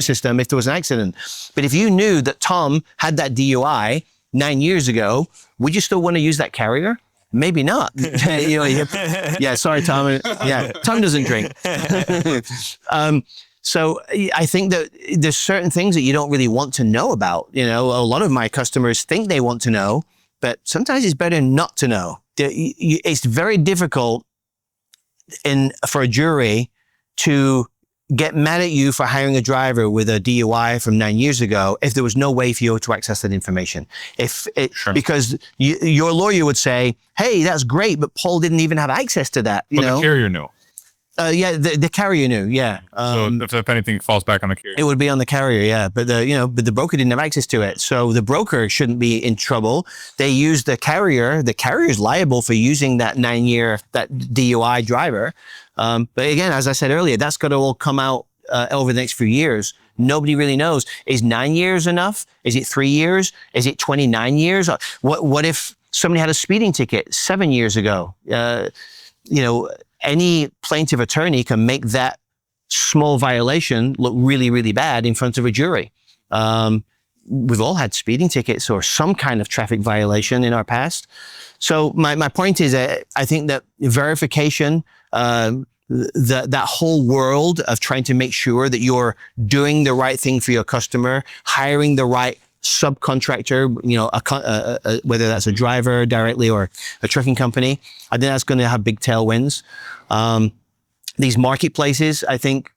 system if there was an accident. But if you knew that Tom had that DUI 9 years ago, would you still want to use that carrier? Maybe not." Yeah, sorry, Tom. Yeah, Tom doesn't drink. So I think that there's certain things that you don't really want to know about. A lot of my customers think they want to know, but sometimes it's better not to know. It's very difficult for a jury to get mad at you for hiring a driver with a DUI from 9 years ago if there was no way for you to access that information. Sure. Because your lawyer would say, "Hey, that's great, but Paul didn't even have access to that." But the carrier knew. The carrier knew. Yeah. So if anything, it falls back on the carrier. It would be on the carrier. Yeah. But the broker didn't have access to it. So the broker shouldn't be in trouble. They use the carrier. The carrier is liable for using that that DUI driver. But again, as I said earlier, that's got to all come out over the next few years. Nobody really knows. Is 9 years enough? Is it 3 years? Is it 29 years? What if somebody had a speeding ticket 7 years ago? Any plaintiff attorney can make that small violation look really, really bad in front of a jury. We've all had speeding tickets or some kind of traffic violation in our past. So my point is that I think that verification, that whole world of trying to make sure that you're doing the right thing for your customer, hiring the right subcontractor, whether that's a driver directly or a trucking company, I think that's going to have big tailwinds. These marketplaces, I think,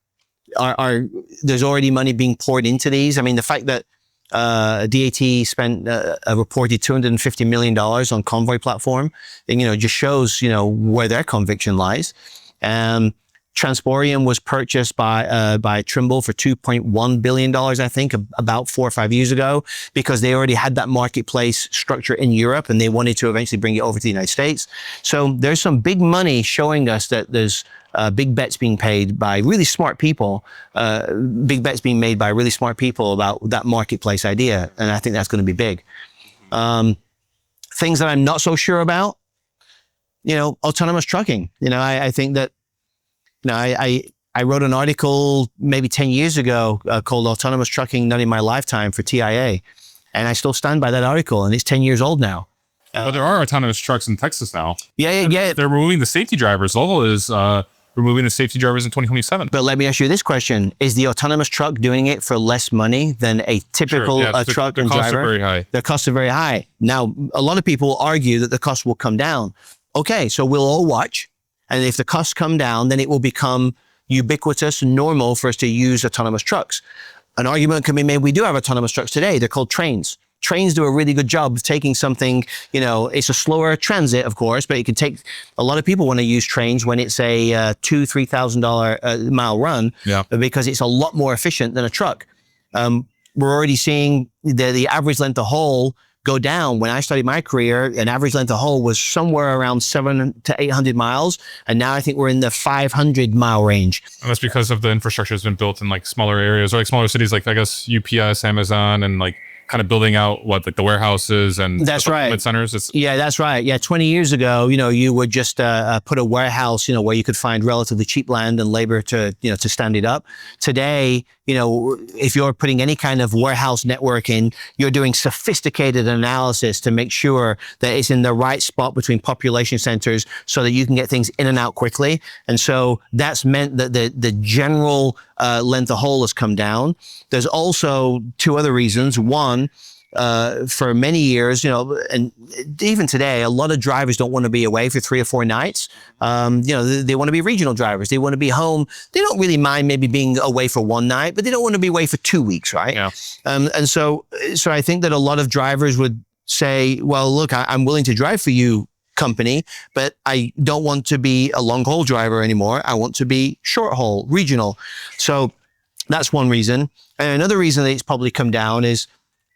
there's already money being poured into these. I mean, the fact that DAT spent a reported $250 million on Convoy platform, and, just shows, where their conviction lies. Transporium was purchased by Trimble for $2.1 billion, I think, about 4 or 5 years ago, because they already had that marketplace structure in Europe and they wanted to eventually bring it over to the United States. So there's some big money showing us that there's big bets being paid by really smart people, big bets being made by really smart people about that marketplace idea. And I think that's going to be big. Things that I'm not so sure about, autonomous trucking. I think that, I wrote an article maybe 10 years ago called Autonomous Trucking Not in My Lifetime for TIA. And I still stand by that article, and it's 10 years old now. But there are autonomous trucks in Texas now. Yeah. They're removing the safety drivers. Volvo is removing the safety drivers in 2027. But let me ask you this question. Is the autonomous truck doing it for less money than a typical truck and driver? The costs are very high. The costs are very high. Now, a lot of people argue that the cost will come down. Okay, so we'll all watch. And if the costs come down, then it will become ubiquitous and normal for us to use autonomous trucks. An argument can be made, we do have autonomous trucks today. They're called trains. Trains do a really good job of taking something, it's a slower transit, of course, but it can take, a lot of people want to use trains when it's a $2,000-3,000 mile run, because it's a lot more efficient than a truck. We're already seeing the average length of haul go down. When I started my career, an average length of haul was somewhere around 700 to 800 miles. And now I think we're in the 500 mile range. And that's because of the infrastructure that's been built in like smaller areas or like smaller cities, like I guess UPS, Amazon, and like kind of building out like the warehouses and that's right. Centers. Yeah, that's right. Yeah, 20 years ago, you would just put a warehouse, where you could find relatively cheap land and labor to stand it up. Today, if you're putting any kind of warehouse network in, you're doing sophisticated analysis to make sure that it's in the right spot between population centers so that you can get things in and out quickly. And so that's meant that the general length of haul has come down. There's also two other reasons. One, for many years, and even today, a lot of drivers don't want to be away for 3 or 4 nights. They want to be regional drivers. They want to be home. They don't really mind maybe being away for 1 night, but they don't want to be away for 2 weeks, right? Yeah. And so I think that a lot of drivers would say, well, look, I'm willing to drive for you company, but I don't want to be a long haul driver anymore. I want to be short haul, regional. So that's one reason. And another reason that it's probably come down is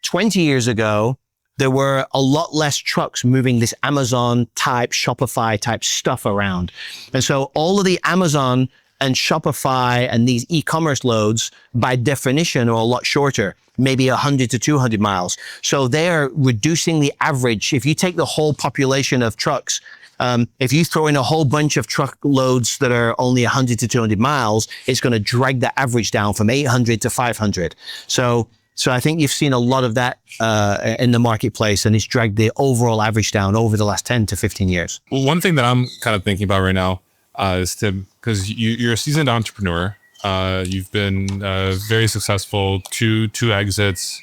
20 years ago, there were a lot less trucks moving this Amazon type, Shopify type stuff around. And so all of the Amazon and Shopify and these e-commerce loads by definition are a lot shorter, maybe 100 to 200 miles. So they're reducing the average. If you take the whole population of trucks, if you throw in a whole bunch of truck loads that are only 100 to 200 miles, it's going to drag the average down from 800 to 500. So I think you've seen a lot of that in the marketplace, and it's dragged the overall average down over the last 10 to 15 years. Well, one thing that I'm kind of thinking about right now is, Tim, because you're a seasoned entrepreneur. You've been very successful, two exits.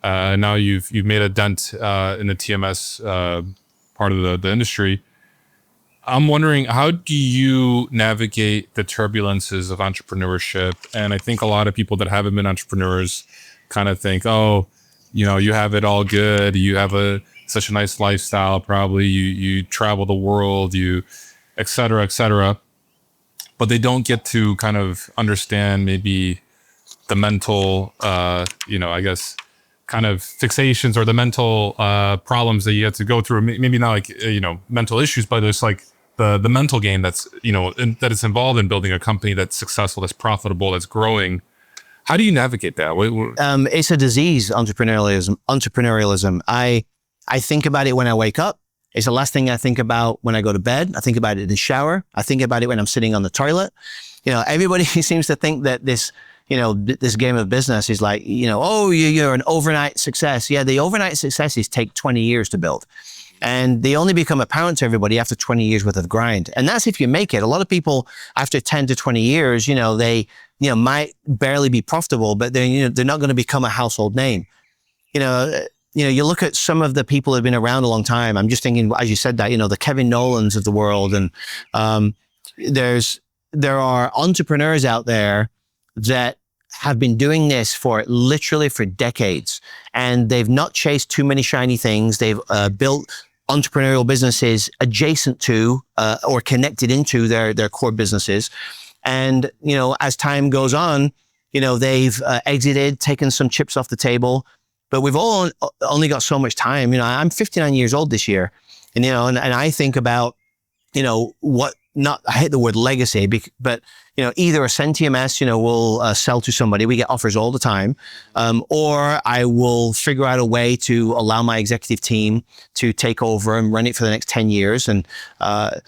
Now you've made a dent in the TMS part of the industry. I'm wondering, how do you navigate the turbulences of entrepreneurship? And I think a lot of people that haven't been entrepreneurs kind of think, oh, you have it all good. You have such a nice lifestyle. Probably you travel the world, et cetera, but they don't get to kind of understand maybe the mental, I guess, kind of fixations or the mental problems that you have to go through. Maybe not like, mental issues, but it's like the mental game that's, that is involved in building a company that's successful, that's profitable, that's growing. How do you navigate that? It's a disease, entrepreneurialism. I think about it when I wake up. It's the last thing I think about when I go to bed. I think about it in the shower. I think about it when I'm sitting on the toilet. Everybody seems to think that this game of business is like, you're an overnight success. Yeah, the overnight successes take 20 years to build. And they only become apparent to everybody after 20 years worth of grind. And that's if you make it. A lot of people after 10 to 20 years, they, might barely be profitable, but they're not going to become a household name. You look at some of the people that have been around a long time. I'm just thinking, as you said that, the Kevin Nolans of the world. And there are entrepreneurs out there that have been doing this literally for decades. And they've not chased too many shiny things. They've built entrepreneurial businesses adjacent to or connected into their core businesses. And, as time goes on, they've exited, taken some chips off the table. But we've all only got so much time. I'm 59 years old this year. And, and I think about, I hate the word legacy, but, either AscendTMS, will sell to somebody. We get offers all the time. Or I will figure out a way to allow my executive team to take over and run it for the next 10 years. And but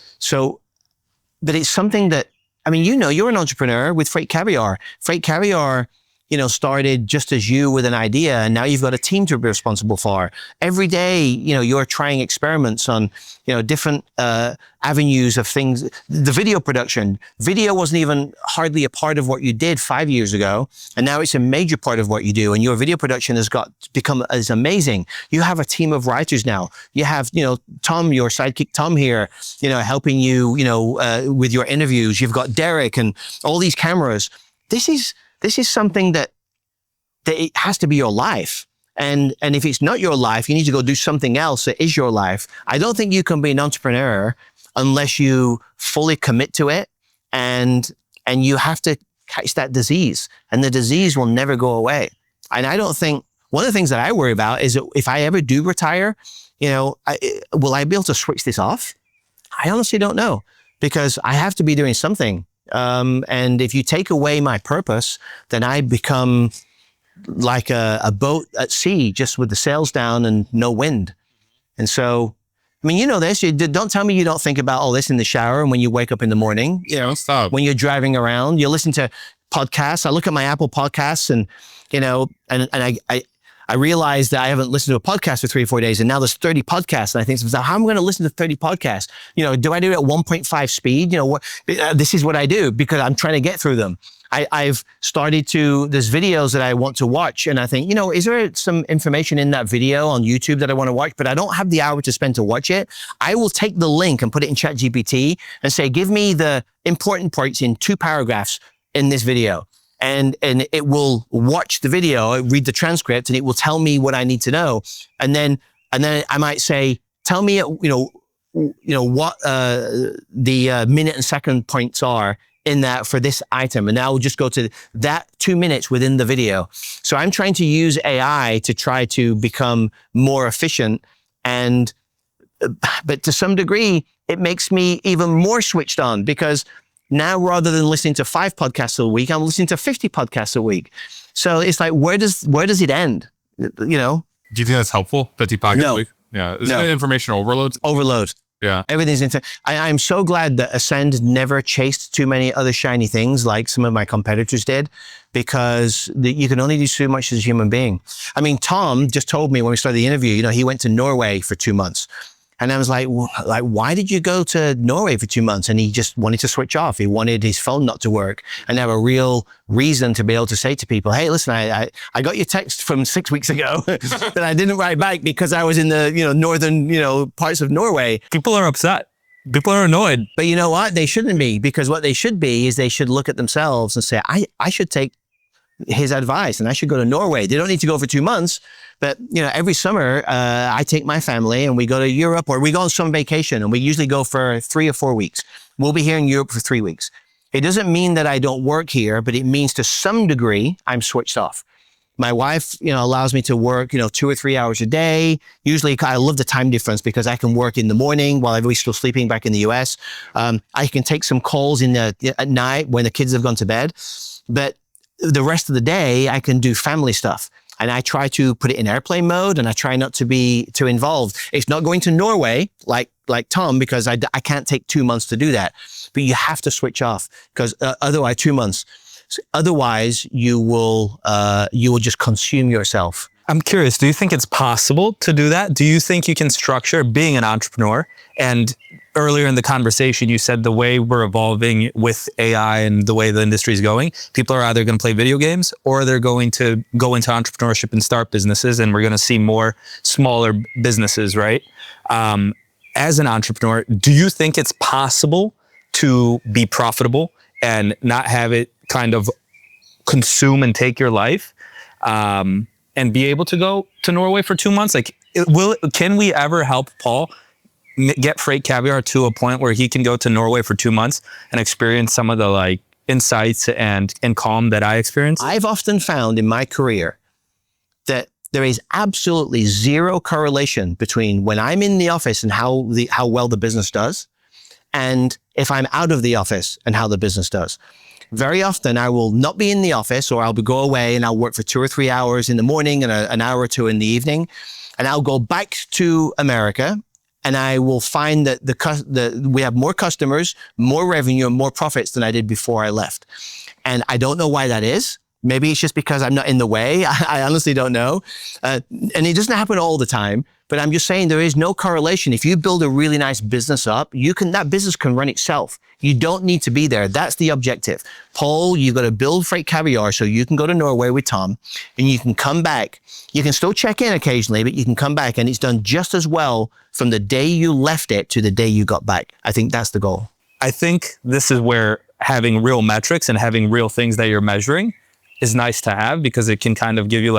it's something that, you're an entrepreneur with Freight Caviar. Freight Caviar, started just as you with an idea, and now you've got a team to be responsible for. Every day, you're trying experiments on, different avenues of things. The video production. Video wasn't even hardly a part of what you did 5 years ago, and now it's a major part of what you do. And your video production has become as amazing. You have a team of writers now. You have, Tom, your sidekick Tom here, helping you, with your interviews. You've got Derek and all these cameras. This is something that it has to be your life. And if it's not your life, you need to go do something else that is your life. I don't think you can be an entrepreneur unless you fully commit to it, and you have to catch that disease, and the disease will never go away. And I don't think, one of the things that I worry about is that if I ever do retire, will I be able to switch this off? I honestly don't know, because I have to be doing something. And if you take away my purpose, then I become like a boat at sea, just with the sails down and no wind. And so, this, don't tell me you don't think about all this in the shower and when you wake up in the morning. Yeah, don't stop. When you're driving around, you listen to podcasts. I look at my Apple podcasts and, I realized that I haven't listened to a podcast for 3 or 4 days, and now there's 30 podcasts. And I think, how am I going to listen to 30 podcasts? Do I do it at 1.5 speed? This is what I do because I'm trying to get through them. I've started there's videos that I want to watch, and I think, is there some information in that video on YouTube that I want to watch, but I don't have the hour to spend to watch it? I will take the link and put it in ChatGPT and say, give me the important parts in 2 paragraphs in this video. And it will watch the video, read the transcript, and it will tell me what I need to know. And then I might say, tell me, what the minute and second points are in that for this item. And now we'll just go to that 2 minutes within the video. So I'm trying to use AI to try to become more efficient. But to some degree, it makes me even more switched on, because now rather than listening to 5 podcasts a week, I'm listening to 50 podcasts a week. So it's like, where does it end? Do you think that's helpful? 50 podcasts a week? Yeah. Is it information overload? Overload. Yeah. Everything's into. I'm so glad that Ascend never chased too many other shiny things like some of my competitors did, because you can only do so much as a human being. I mean, Tom just told me when we started the interview, he went to Norway for 2 months. And I was like, why did you go to Norway for 2 months? And he just wanted to switch off. He wanted his phone not to work and have a real reason to be able to say to people, hey, listen, I got your text from 6 weeks ago that I didn't write back because I was in the, northern, parts of Norway. People are upset. People are annoyed. But you know what? They shouldn't be, because what they should be is they should look at themselves and say, I should take his advice and I should go to Norway. They don't need to go for 2 months. But, every summer, I take my family and we go to Europe, or we go on some vacation, and we usually go for 3 or 4 weeks. We'll be here in Europe for 3 weeks. It doesn't mean that I don't work here, but it means to some degree, I'm switched off. My wife, allows me to work, 2 or 3 hours a day. Usually I love the time difference because I can work in the morning while everybody's still sleeping back in the US. I can take some calls at night when the kids have gone to bed. But the rest of the day, I can do family stuff. And I try to put it in airplane mode, and I try not to be too involved. It's not going to Norway like Tom, because I can't take 2 months to do that. But you have to switch off, because otherwise 2 months. Otherwise, you will just consume yourself. I'm curious, do you think it's possible to do that? Do you think you can structure being an entrepreneur? And earlier in the conversation, you said the way we're evolving with AI and the way the industry is going, people are either going to play video games or they're going to go into entrepreneurship and start businesses. And we're going to see more smaller businesses, right? As an entrepreneur, do you think it's possible to be profitable and not have it kind of consume and take your life? And be able to go to Norway for 2 months? Can we ever help Paul get Freight Caviar to a point where he can go to Norway for 2 months and experience some of the insights and calm that I experienced? I've often found in my career that there is absolutely zero correlation between when I'm in the office and how well the business does, and if I'm out of the office and how the business does. Very often I will not be in the office, or I'll go away and I'll work for 2 or 3 hours in the morning and an hour or 2 in the evening. And I'll go back to America, and I will find that we have more customers, more revenue, and more profits than I did before I left. And I don't know why that is. Maybe it's just because I'm not in the way. I honestly don't know. And it doesn't happen all the time, but I'm just saying there is no correlation. If you build a really nice business up, that business can run itself. You don't need to be there. That's the objective. Paul, you've got to build Freight Caviar so you can go to Norway with Tom, and you can come back. You can still check in occasionally, but you can come back, and it's done just as well from the day you left it to the day you got back. I think that's the goal. I think this is where having real metrics and having real things that you're measuring is nice to have, because it can kind of give you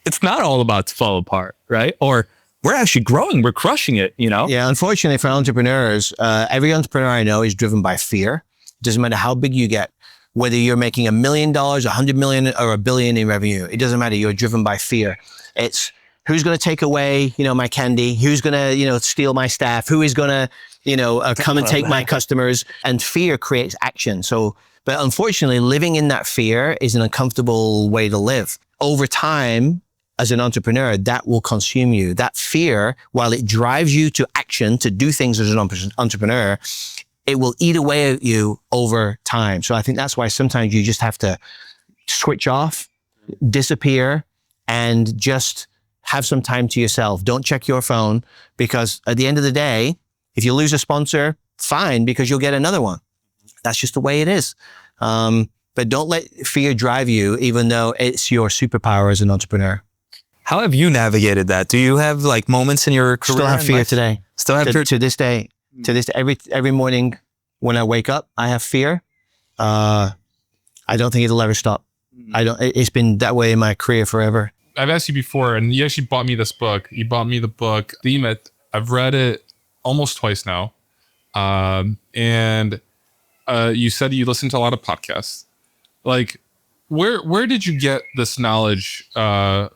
it's not all about to fall apart, right? Or we're actually growing, we're crushing it, Yeah, unfortunately for entrepreneurs, every entrepreneur I know is driven by fear. It doesn't matter how big you get, whether you're making $1 million, 100 million, or $1 billion in revenue. It doesn't matter. You're driven by fear. It's who's going to take away, my candy? Who's going to, steal my staff? Who is going to, come and take my customers? And fear creates action. But unfortunately, living in that fear is an uncomfortable way to live. Over time, as an entrepreneur, that will consume you. That fear, while it drives you to action, to do things as an entrepreneur, it will eat away at you over time. So I think that's why sometimes you just have to switch off, disappear, and just have some time to yourself. Don't check your phone, because at the end of the day, if you lose a sponsor, fine, because you'll get another one. That's just the way it is. But don't let fear drive you, even though it's your superpower as an entrepreneur. How have you navigated that? Do you have moments in your career? Still have fear today. Still have fear to this day. To this every morning when I wake up, I have fear. I don't think it'll ever stop. It's been that way in my career forever. I've asked you before, and you actually bought me this book. You bought me the book, The Myth. I've read it almost twice now. And you said you listen to a lot of podcasts. Like, where did you get this knowledge that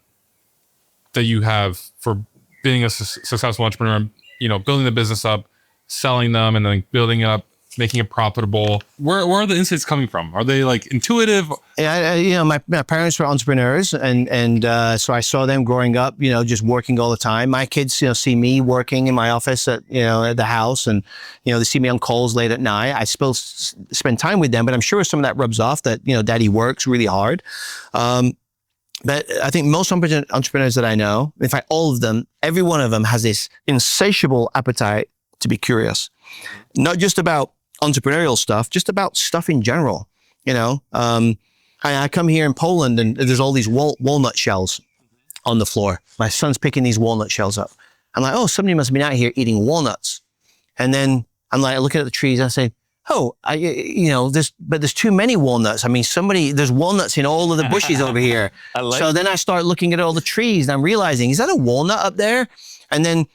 you have for being a successful entrepreneur? You know, building the business up, selling them, and then building it up, making it profitable. Where are the insights coming from? Are they like intuitive? Yeah, my parents were entrepreneurs, and so I saw them growing up, just working all the time. My kids, see me working in my office at the house, and they see me on calls late at night. I still spend time with them, but I'm sure some of that rubs off that daddy works really hard. But I think most entrepreneurs that I know, in fact, all of them, every one of them has this insatiable appetite to be curious, not just about entrepreneurial stuff, just about stuff in general. I come here in Poland and there's all these walnut shells on the floor. My son's picking these walnut shells up. I'm like, oh, somebody must have been out here eating walnuts. And then I'm like, looking at the trees, and I say, oh, there's too many walnuts. I mean, there's walnuts in all of the bushes over here. Then I start looking at all the trees and I'm realizing, is that a walnut up there? And then,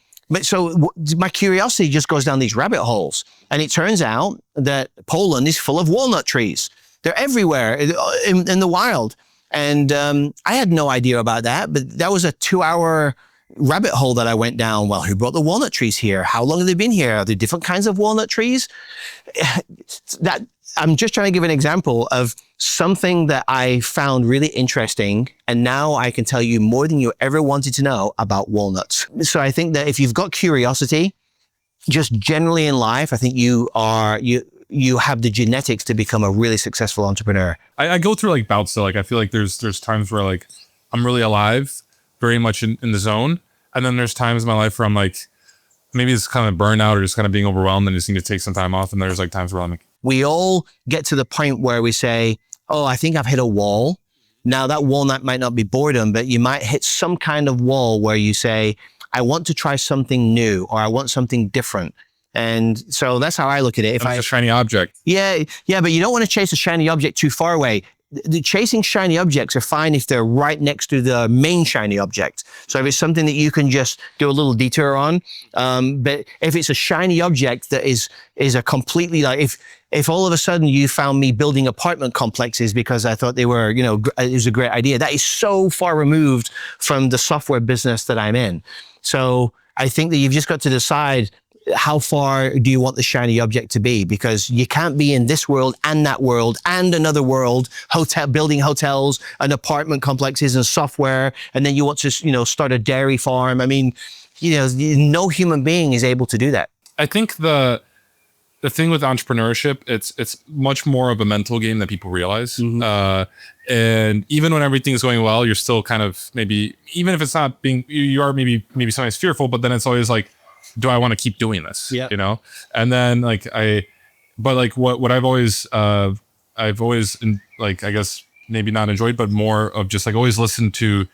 so my curiosity just goes down these rabbit holes. And it turns out that Poland is full of walnut trees. They're everywhere in the wild. And I had no idea about that, but that was a 2-hour rabbit hole that I went down. Well, who brought the walnut trees here? How long have they been here? Are there different kinds of walnut trees? I'm just trying to give an example of something that I found really interesting. And now I can tell you more than you ever wanted to know about walnuts. So I think that if you've got curiosity, just generally in life, I think you have the genetics to become a really successful entrepreneur. I go through like bouts though. Like I feel like there's times where like I'm really alive, very much in the zone. And then there's times in my life where I'm like, maybe it's kind of burnout or just kind of being overwhelmed and just need to take some time off. And there's like times where I'm like, we all get to the point where we say, oh, I think I've hit a wall. Now that walnut might not be boredom, but you might hit some kind of wall where you say, I want to try something new or I want something different. And so that's how I look at it. If a shiny object. Yeah, but you don't want to chase a shiny object too far away. The chasing shiny objects are fine if they're right next to the main shiny object. So if it's something that you can just do a little detour on, but if it's a shiny object that is a completely like, if all of a sudden you found me building apartment complexes because I thought they were, it was a great idea, that is so far removed from the software business that I'm in. So I think that you've just got to decide how far do you want the shiny object to be? Because you can't be in this world and that world and another world, building hotels and apartment complexes and software. And then you want to, start a dairy farm. I mean, no human being is able to do that. I think the thing with entrepreneurship, it's much more of a mental game than people realize. Mm-hmm. And even when everything's going well, you're still kind of maybe, even if it's not being, you are maybe sometimes fearful, but then it's always like, do I want to keep doing this? Yep. And then what I've always I guess maybe not enjoyed, but more of just like always listen to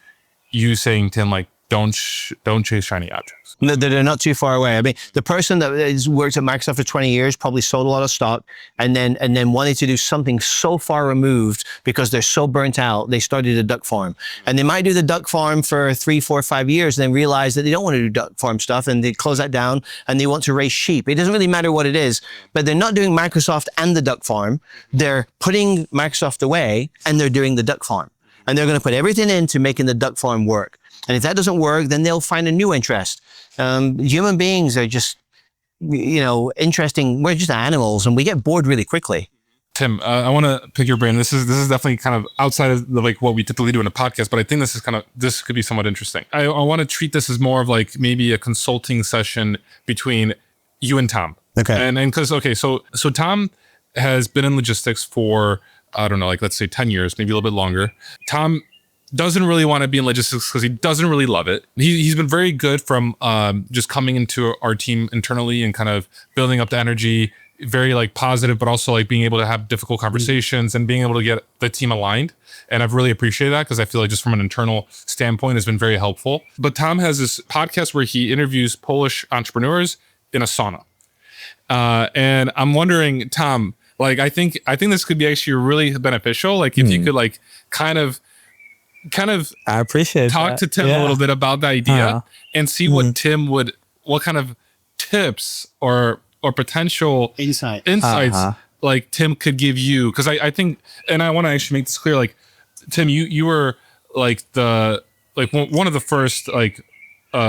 you saying, Tim, like, don't chase shiny objects. No, they're not too far away. I mean, the person that has worked at Microsoft for 20 years probably sold a lot of stock and then wanted to do something so far removed because they're so burnt out, they started a duck farm. And they might do the duck farm for 3, 4, 5 years and then realize that they don't want to do duck farm stuff and they close that down and they want to raise sheep. It doesn't really matter what it is, but they're not doing Microsoft and the duck farm. They're putting Microsoft away and they're doing the duck farm. And they're going to put everything into making the duck farm work. And if that doesn't work, then they'll find a new interest. Human beings are just, interesting. We're just animals and we get bored really quickly. Tim, I want to pick your brain. This is definitely kind of outside of like what we typically do in a podcast, but I think this could be somewhat interesting. I want to treat this as more of like maybe a consulting session between you and Tom. Okay. And because, so Tom has been in logistics for, I don't know, like let's say 10 years, maybe a little bit longer. Tom doesn't really want to be in logistics because he doesn't really love it. He's been very good from just coming into our team internally and kind of building up the energy, very like positive, but also like being able to have difficult conversations and being able to get the team aligned. And I've really appreciated that because I feel like just from an internal standpoint has been very helpful. But Tom has this podcast where he interviews Polish entrepreneurs in a sauna. And I'm wondering, Tom, like I think this could be actually really beneficial. Like if you could like kind of I appreciate talk that. to Tim a little bit about the idea and see what kind of tips or potential Insights like Tim could give you? Because I think, and I want to actually make this clear, like Tim, you were like one of the first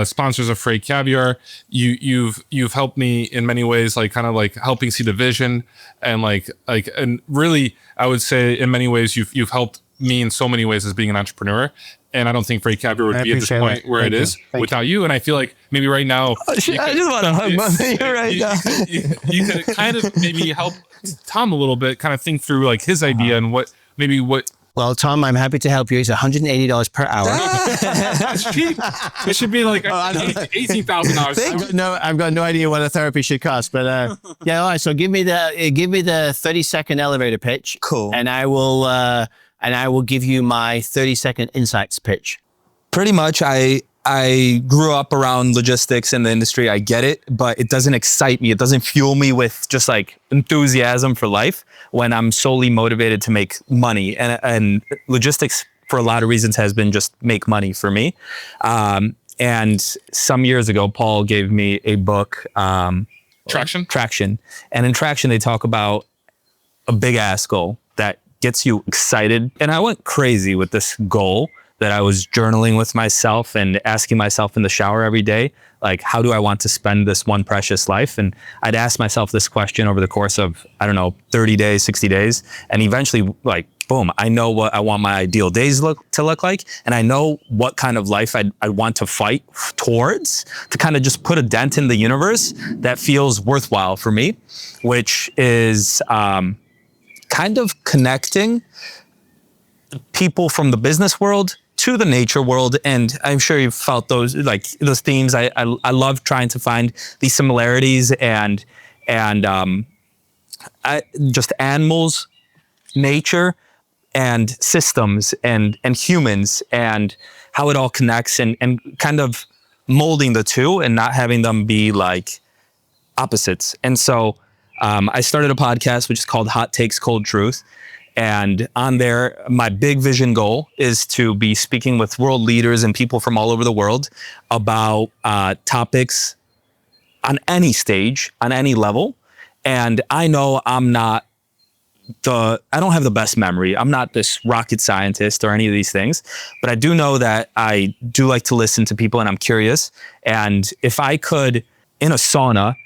sponsors of Freight Caviar. You've helped me in many ways, like kind of like helping see the vision, and and really I would say in many ways you've helped me in so many ways as being an entrepreneur. And I don't think Freight Caviar would be at this point where it is without you. And I feel like maybe right now, I just want to hug you right now. You could kind of maybe help Tom a little bit, kind of think through like his idea and what. Well, Tom, I'm happy to help you. It's $180 per hour. That's cheap. It should be like $18,000. I've got no idea what a therapy should cost, but yeah. All right. So give me the 30-second elevator pitch. Cool. And I will give you my 30-second insights pitch. Pretty much, I grew up around logistics in the industry. I get it, but it doesn't excite me. It doesn't fuel me with just like enthusiasm for life when I'm solely motivated to make money. And logistics, for a lot of reasons, has been just make money for me. And some years ago, Paul gave me a book, Traction. And in Traction, they talk about a big ass goal that gets you excited. And I went crazy with this goal that I was journaling with myself and asking myself in the shower every day, like, how do I want to spend this one precious life? And I'd ask myself this question over the course of, 30 days, 60 days. And eventually, like, boom, I know what I want my ideal days to look like. And I know what kind of life I want to fight towards to kind of just put a dent in the universe that feels worthwhile for me, which is kind of connecting people from the business world to the nature world. And I'm sure you've felt those themes. I love trying to find these similarities and just animals, nature, and systems and humans, and how it all connects, and kind of molding the two and not having them be like opposites. And so I started a podcast which is called Hot Takes, Cold Truth. And on there, my big vision goal is to be speaking with world leaders and people from all over the world about topics on any stage, on any level. And I know I don't have the best memory. I'm not this rocket scientist or any of these things, but I do know that I do like to listen to people and I'm curious. And if I could, in a sauna,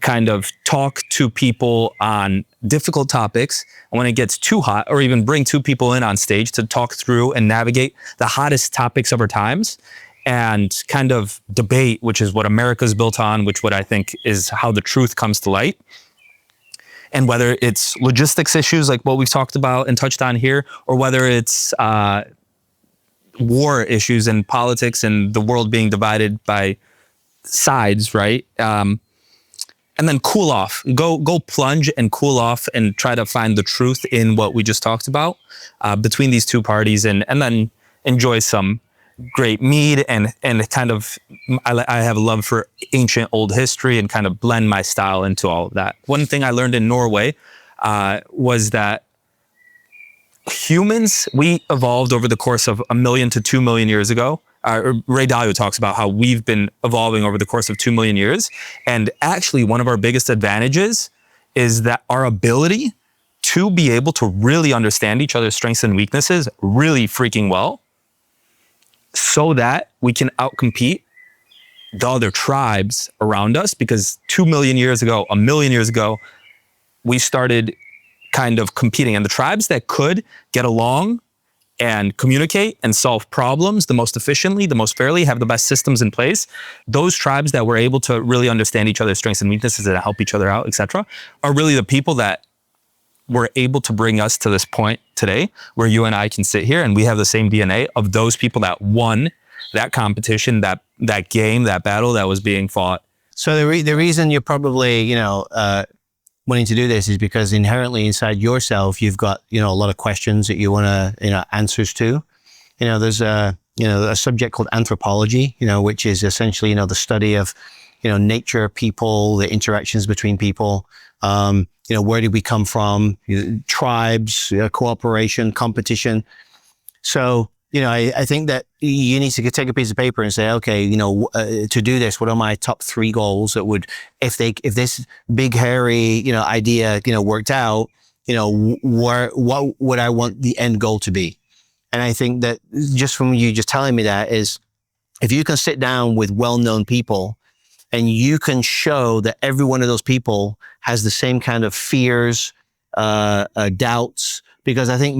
kind of talk to people on difficult topics, and when it gets too hot, or even bring two people in on stage to talk through and navigate the hottest topics of our times, and kind of debate, which is what America's built on, which what I think is how the truth comes to light. And whether it's logistics issues like what we've talked about and touched on here, or whether it's war issues and politics and the world being divided by sides, right? And then cool off, go plunge and cool off and try to find the truth in what we just talked about between these two parties, and then enjoy some great mead and kind of, I have a love for ancient old history and kind of blend my style into all of that. One thing I learned in Norway was that humans, we evolved over the course of 1 million to 2 million years ago. Ray Dalio talks about how we've been evolving over the course of 2 million years. And actually, one of our biggest advantages is that our ability to be able to really understand each other's strengths and weaknesses really freaking well, so that we can outcompete the other tribes around us. Because 2 million years ago, 1 million years ago, we started kind of competing. And the tribes that could get along and communicate and solve problems the most efficiently, the most fairly, have the best systems in place, those tribes that were able to really understand each other's strengths and weaknesses and help each other out, etc., are really the people that were able to bring us to this point today where you and I can sit here and we have the same DNA of those people that won that competition, that game, that battle that was being fought. So the reason you're probably, wanting to do this is because inherently inside yourself, you've got, a lot of questions that you want to, answers to. There's a subject called anthropology, which is essentially, the study of, nature, people, the interactions between people. Where did we come from? Tribes, cooperation, competition. So I think that you need to take a piece of paper and say, okay, to do this, what are my top 3 goals that would, if this big, hairy, idea, worked out, what would I want the end goal to be? And I think that just from you just telling me that is, if you can sit down with well-known people and you can show that every one of those people has the same kind of fears, doubts, because I think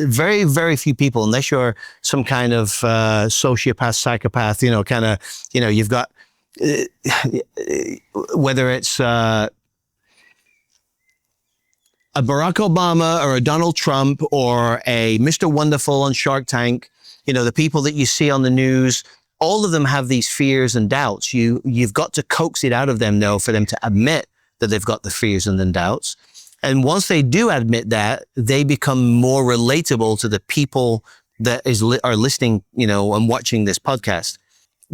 very, very few people, unless you're some kind of sociopath, psychopath, you've got, whether it's a Barack Obama or a Donald Trump or a Mr. Wonderful on Shark Tank, the people that you see on the news, all of them have these fears and doubts. You've got to coax it out of them, though, for them to admit that they've got the fears and the doubts. And once they do admit that, they become more relatable to the people that are listening, and watching this podcast.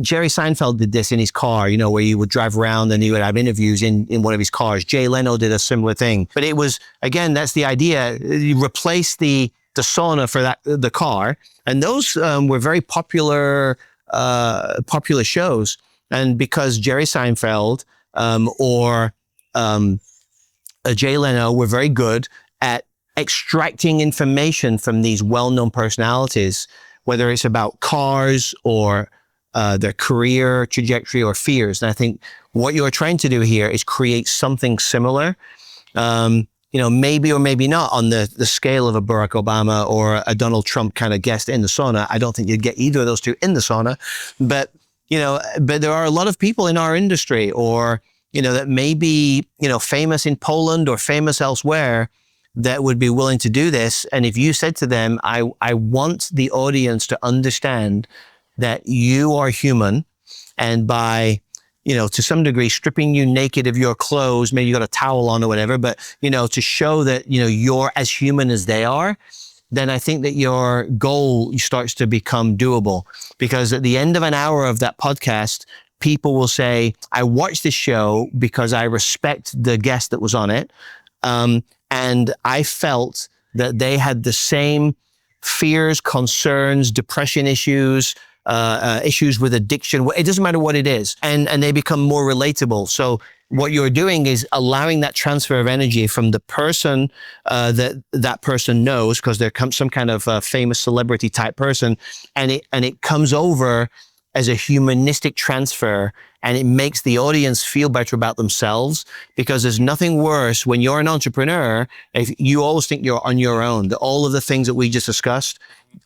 Jerry Seinfeld did this in his car, where he would drive around and he would have interviews in one of his cars. Jay Leno did a similar thing. But it was, again, that's the idea. You replace the sauna for the car. And those were very popular shows. And because Jerry Seinfeld or Jay Leno were very good at extracting information from these well-known personalities, whether it's about cars or their career trajectory or fears. And I think what you're trying to do here is create something similar, maybe or maybe not on the scale of a Barack Obama or a Donald Trump kind of guest in the sauna. I don't think you'd get either of those two in the sauna, but there are a lot of people in our industry or, that may be, famous in Poland or famous elsewhere that would be willing to do this. And if you said to them, I want the audience to understand that you are human, and by, to some degree, stripping you naked of your clothes, maybe you got a towel on or whatever, but, to show that, you're as human as they are, then I think that your goal starts to become doable. Because at the end of an hour of that podcast, people will say, I watched this show because I respect the guest that was on it. And I felt that they had the same fears, concerns, depression issues, issues with addiction. It doesn't matter what it is. And they become more relatable. So what you're doing is allowing that transfer of energy from the person that person knows, because they're some kind of famous celebrity type person, and it comes over as a humanistic transfer, and it makes the audience feel better about themselves, because there's nothing worse when you're an entrepreneur, if you always think you're on your own, that all of the things that we just discussed,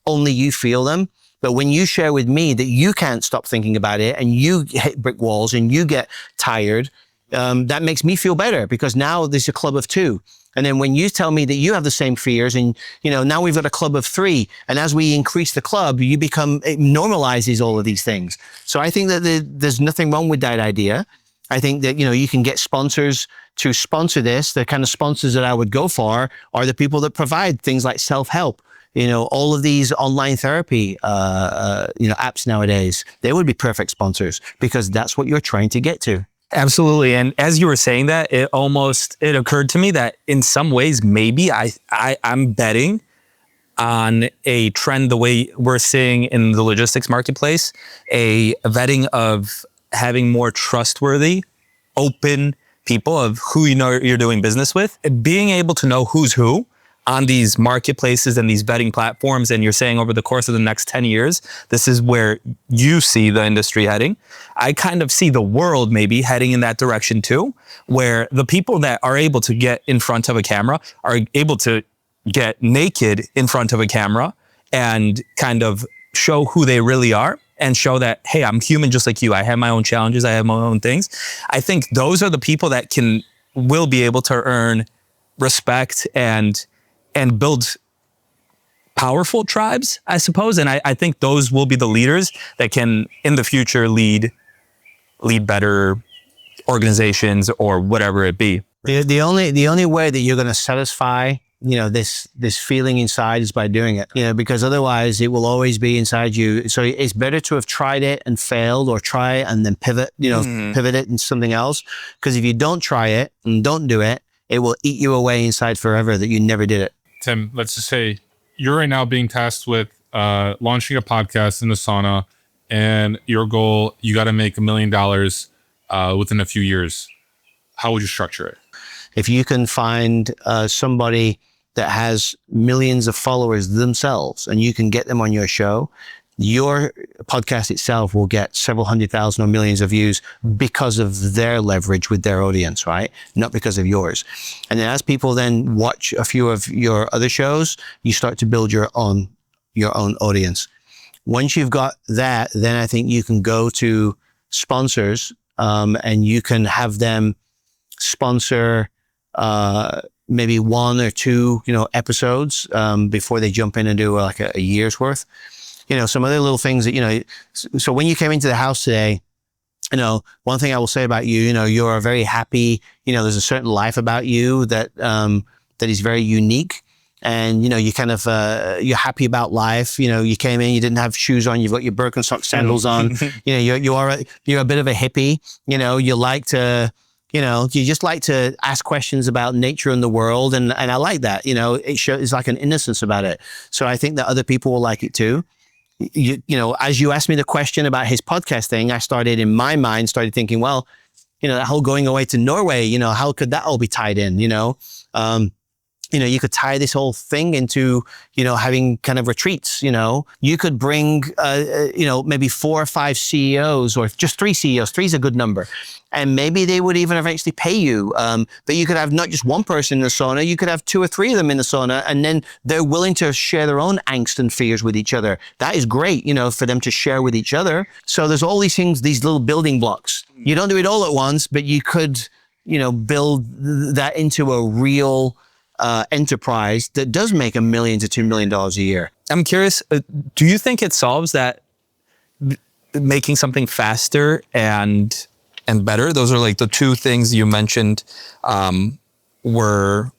only you feel them. But when you share with me that you can't stop thinking about it and you hit brick walls and you get tired, that makes me feel better, because now there's a club of 2. And then when you tell me that you have the same fears and, now we've got a club of 3, and as we increase the club, it normalizes all of these things. So I think that there's nothing wrong with that idea. I think that, you can get sponsors to sponsor this. The kind of sponsors that I would go for are the people that provide things like self-help. All of these online therapy, apps nowadays, they would be perfect sponsors, because that's what you're trying to get to. Absolutely. And as you were saying that, it occurred to me that in some ways, maybe I'm betting on a trend the way we're seeing in the logistics marketplace, a vetting of having more trustworthy, open people of who you're doing business with, and being able to know who's who on these marketplaces and these vetting platforms. And you're saying over the course of the next 10 years, this is where you see the industry heading. I kind of see the world maybe heading in that direction too, where the people that are able to get in front of a camera are able to get naked in front of a camera and kind of show who they really are and show that, hey, I'm human just like you. I have my own challenges. I have my own things. I think those are the people that will be able to earn respect and build powerful tribes, I suppose. And I think those will be the leaders that can, in the future, lead better organizations or whatever it be. The only way that you're going to satisfy, this feeling inside is by doing it, because otherwise it will always be inside you. So it's better to have tried it and failed, or try it and then pivot it into something else. Because if you don't try it and don't do it, it will eat you away inside forever that you never did it. Tim, let's just say you're right now being tasked with launching a podcast in the Sauna, and your goal, you got to make $1 million within a few years. How would you structure it? If you can find somebody that has millions of followers themselves and you can get them on your show, your podcast itself will get several 100,000 or millions of views because of their leverage with their audience, right? Not because of yours. And then as people then watch a few of your other shows, you start to build your own audience. Once you've got that, then I think you can go to sponsors, and you can have them sponsor, maybe 1 or 2, episodes, before they jump in and do like a year's worth. Some other little things that, so when you came into the house today, one thing I will say about you, you're very happy, there's a certain life about you that is very unique. And, you kind of, you're happy about life. You came in, you didn't have shoes on, you've got your Birkenstock sandals on, you're a bit of a hippie, you like to, you just like to ask questions about nature and the world. And I like that, it's like an innocence about it. So I think that other people will like it too. As you asked me the question about his podcast thing, I started thinking, well, that whole going away to Norway, how could that all be tied in, you could tie this whole thing into, having kind of retreats, you could bring, maybe 4 or 5 CEOs or just 3 CEOs. 3 is a good number. And maybe they would even eventually pay you. But you could have not just one person in the sauna, you could have 2 or 3 of them in the sauna, and then they're willing to share their own angst and fears with each other. That is great, for them to share with each other. So there's all these things, these little building blocks. You don't do it all at once, but you could, build that into a real enterprise that does make $1 million to $2 million a year. I'm curious, do you think it solves that making something faster and better? Those are like the 2 things you mentioned, were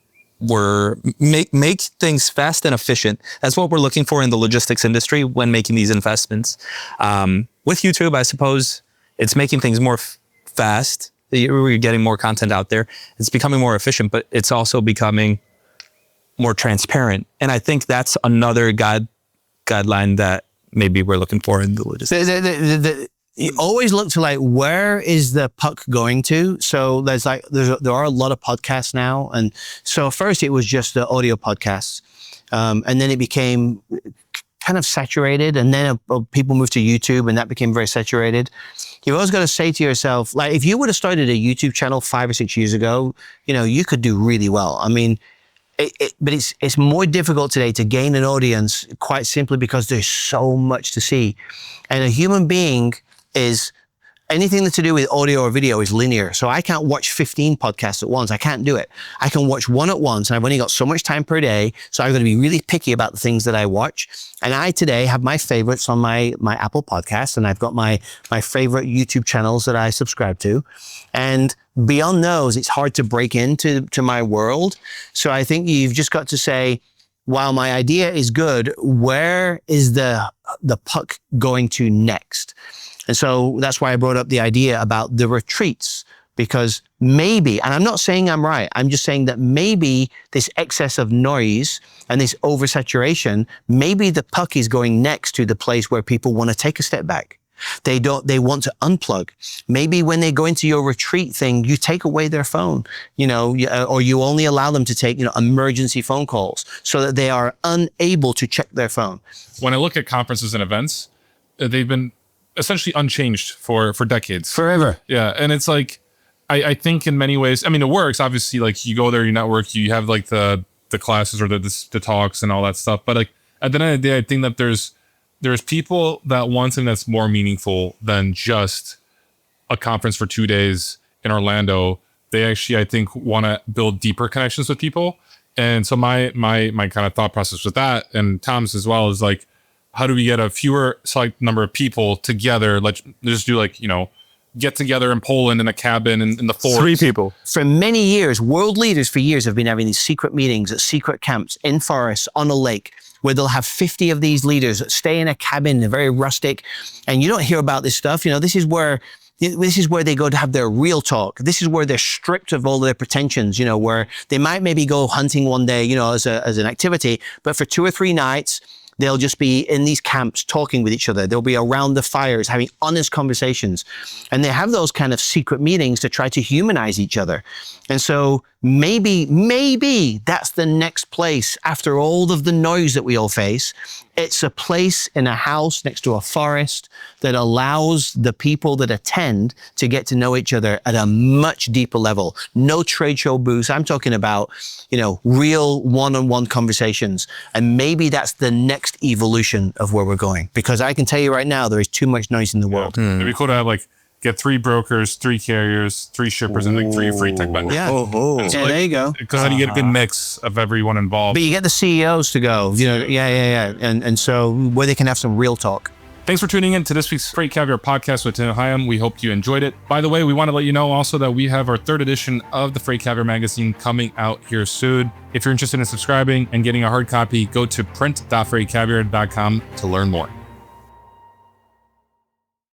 make things fast and efficient. That's what we're looking for in the logistics industry when making these investments. With YouTube, I suppose it's making things more fast. We're getting more content out there. It's becoming more efficient, but it's also becoming more transparent. And I think that's another guideline that maybe we're looking for in the logistics. You always look to like, where is the puck going to? So there are a lot of podcasts now. And so first it was just the audio podcasts. And then it became kind of saturated. And then people moved to YouTube and that became very saturated. You've always got to say to yourself, like, if you would have started a YouTube channel 5 or 6 years ago, you could do really well. I mean, but it's more difficult today to gain an audience quite simply because there's so much to see. And a human being is, anything that's to do with audio or video is linear. So I can't watch 15 podcasts at once. I can't do it. I can watch 1 at once, and I've only got so much time per day. So I've got to be really picky about the things that I watch. And I today have my favorites on my Apple podcast, and I've got my favorite YouTube channels that I subscribe to. And beyond those, it's hard to break into my world. So I think you've just got to say, while my idea is good, where is the puck going to next? And so that's why I brought up the idea about the retreats, because maybe, and I'm not saying I'm right, I'm just saying that maybe this excess of noise and this oversaturation, maybe the puck is going next to the place where people want to take a step back. They want to unplug. Maybe when they go into your retreat thing, you take away their phone, or you only allow them to take, emergency phone calls so that they are unable to check their phone. When I look at conferences and events, they've been essentially unchanged for decades. Forever. Yeah. And it's like, I think in many ways, I mean, it works. Obviously, like, you go there, you network, you have like the classes or the talks and all that stuff. But like, at the end of the day, I think that there's people that want something that's more meaningful than just a conference for 2 days in Orlando. They actually, I think, want to build deeper connections with people. And so my kind of thought process with that, and Tom's as well, is like, how do we get a fewer select number of people together? Let's just do get together in Poland in a cabin in the forest. 3 people. For many years, world leaders for years have been having these secret meetings at secret camps in forests on a lake, where they'll have 50 of these leaders that stay in a cabin, they're very rustic, and you don't hear about this stuff. This is where they go to have their real talk. This is where they're stripped of all of their pretensions, where they might maybe go hunting one day, as an activity, but for 2 or 3 nights, They'll just be in these camps talking with each other. They'll be around the fires having honest conversations. And they have those kind of secret meetings to try to humanize each other. And so maybe that's the next place after all of the noise that we all face. It's a place in a house next to a forest that allows the people that attend to get to know each other at a much deeper level. No trade show booths. I'm talking about, real one-on-one conversations. And maybe that's the next evolution of where we're going. Because I can tell you right now, there is too much noise in the world. It'd be cool to have get 3 brokers, 3 carriers, 3 shippers, and 3 free tech vendors. Yeah. So, there you go. Because then you get a good mix of everyone involved. But you get the CEOs to go, And so where they can have some real talk. Thanks for tuning in to this week's Freight Caviar podcast with Tim Higham. We hope you enjoyed it. By the way, we want to let you know also that we have our 3rd edition of the Freight Caviar magazine coming out here soon. If you're interested in subscribing and getting a hard copy, go to print.freightcaviar.com to learn more.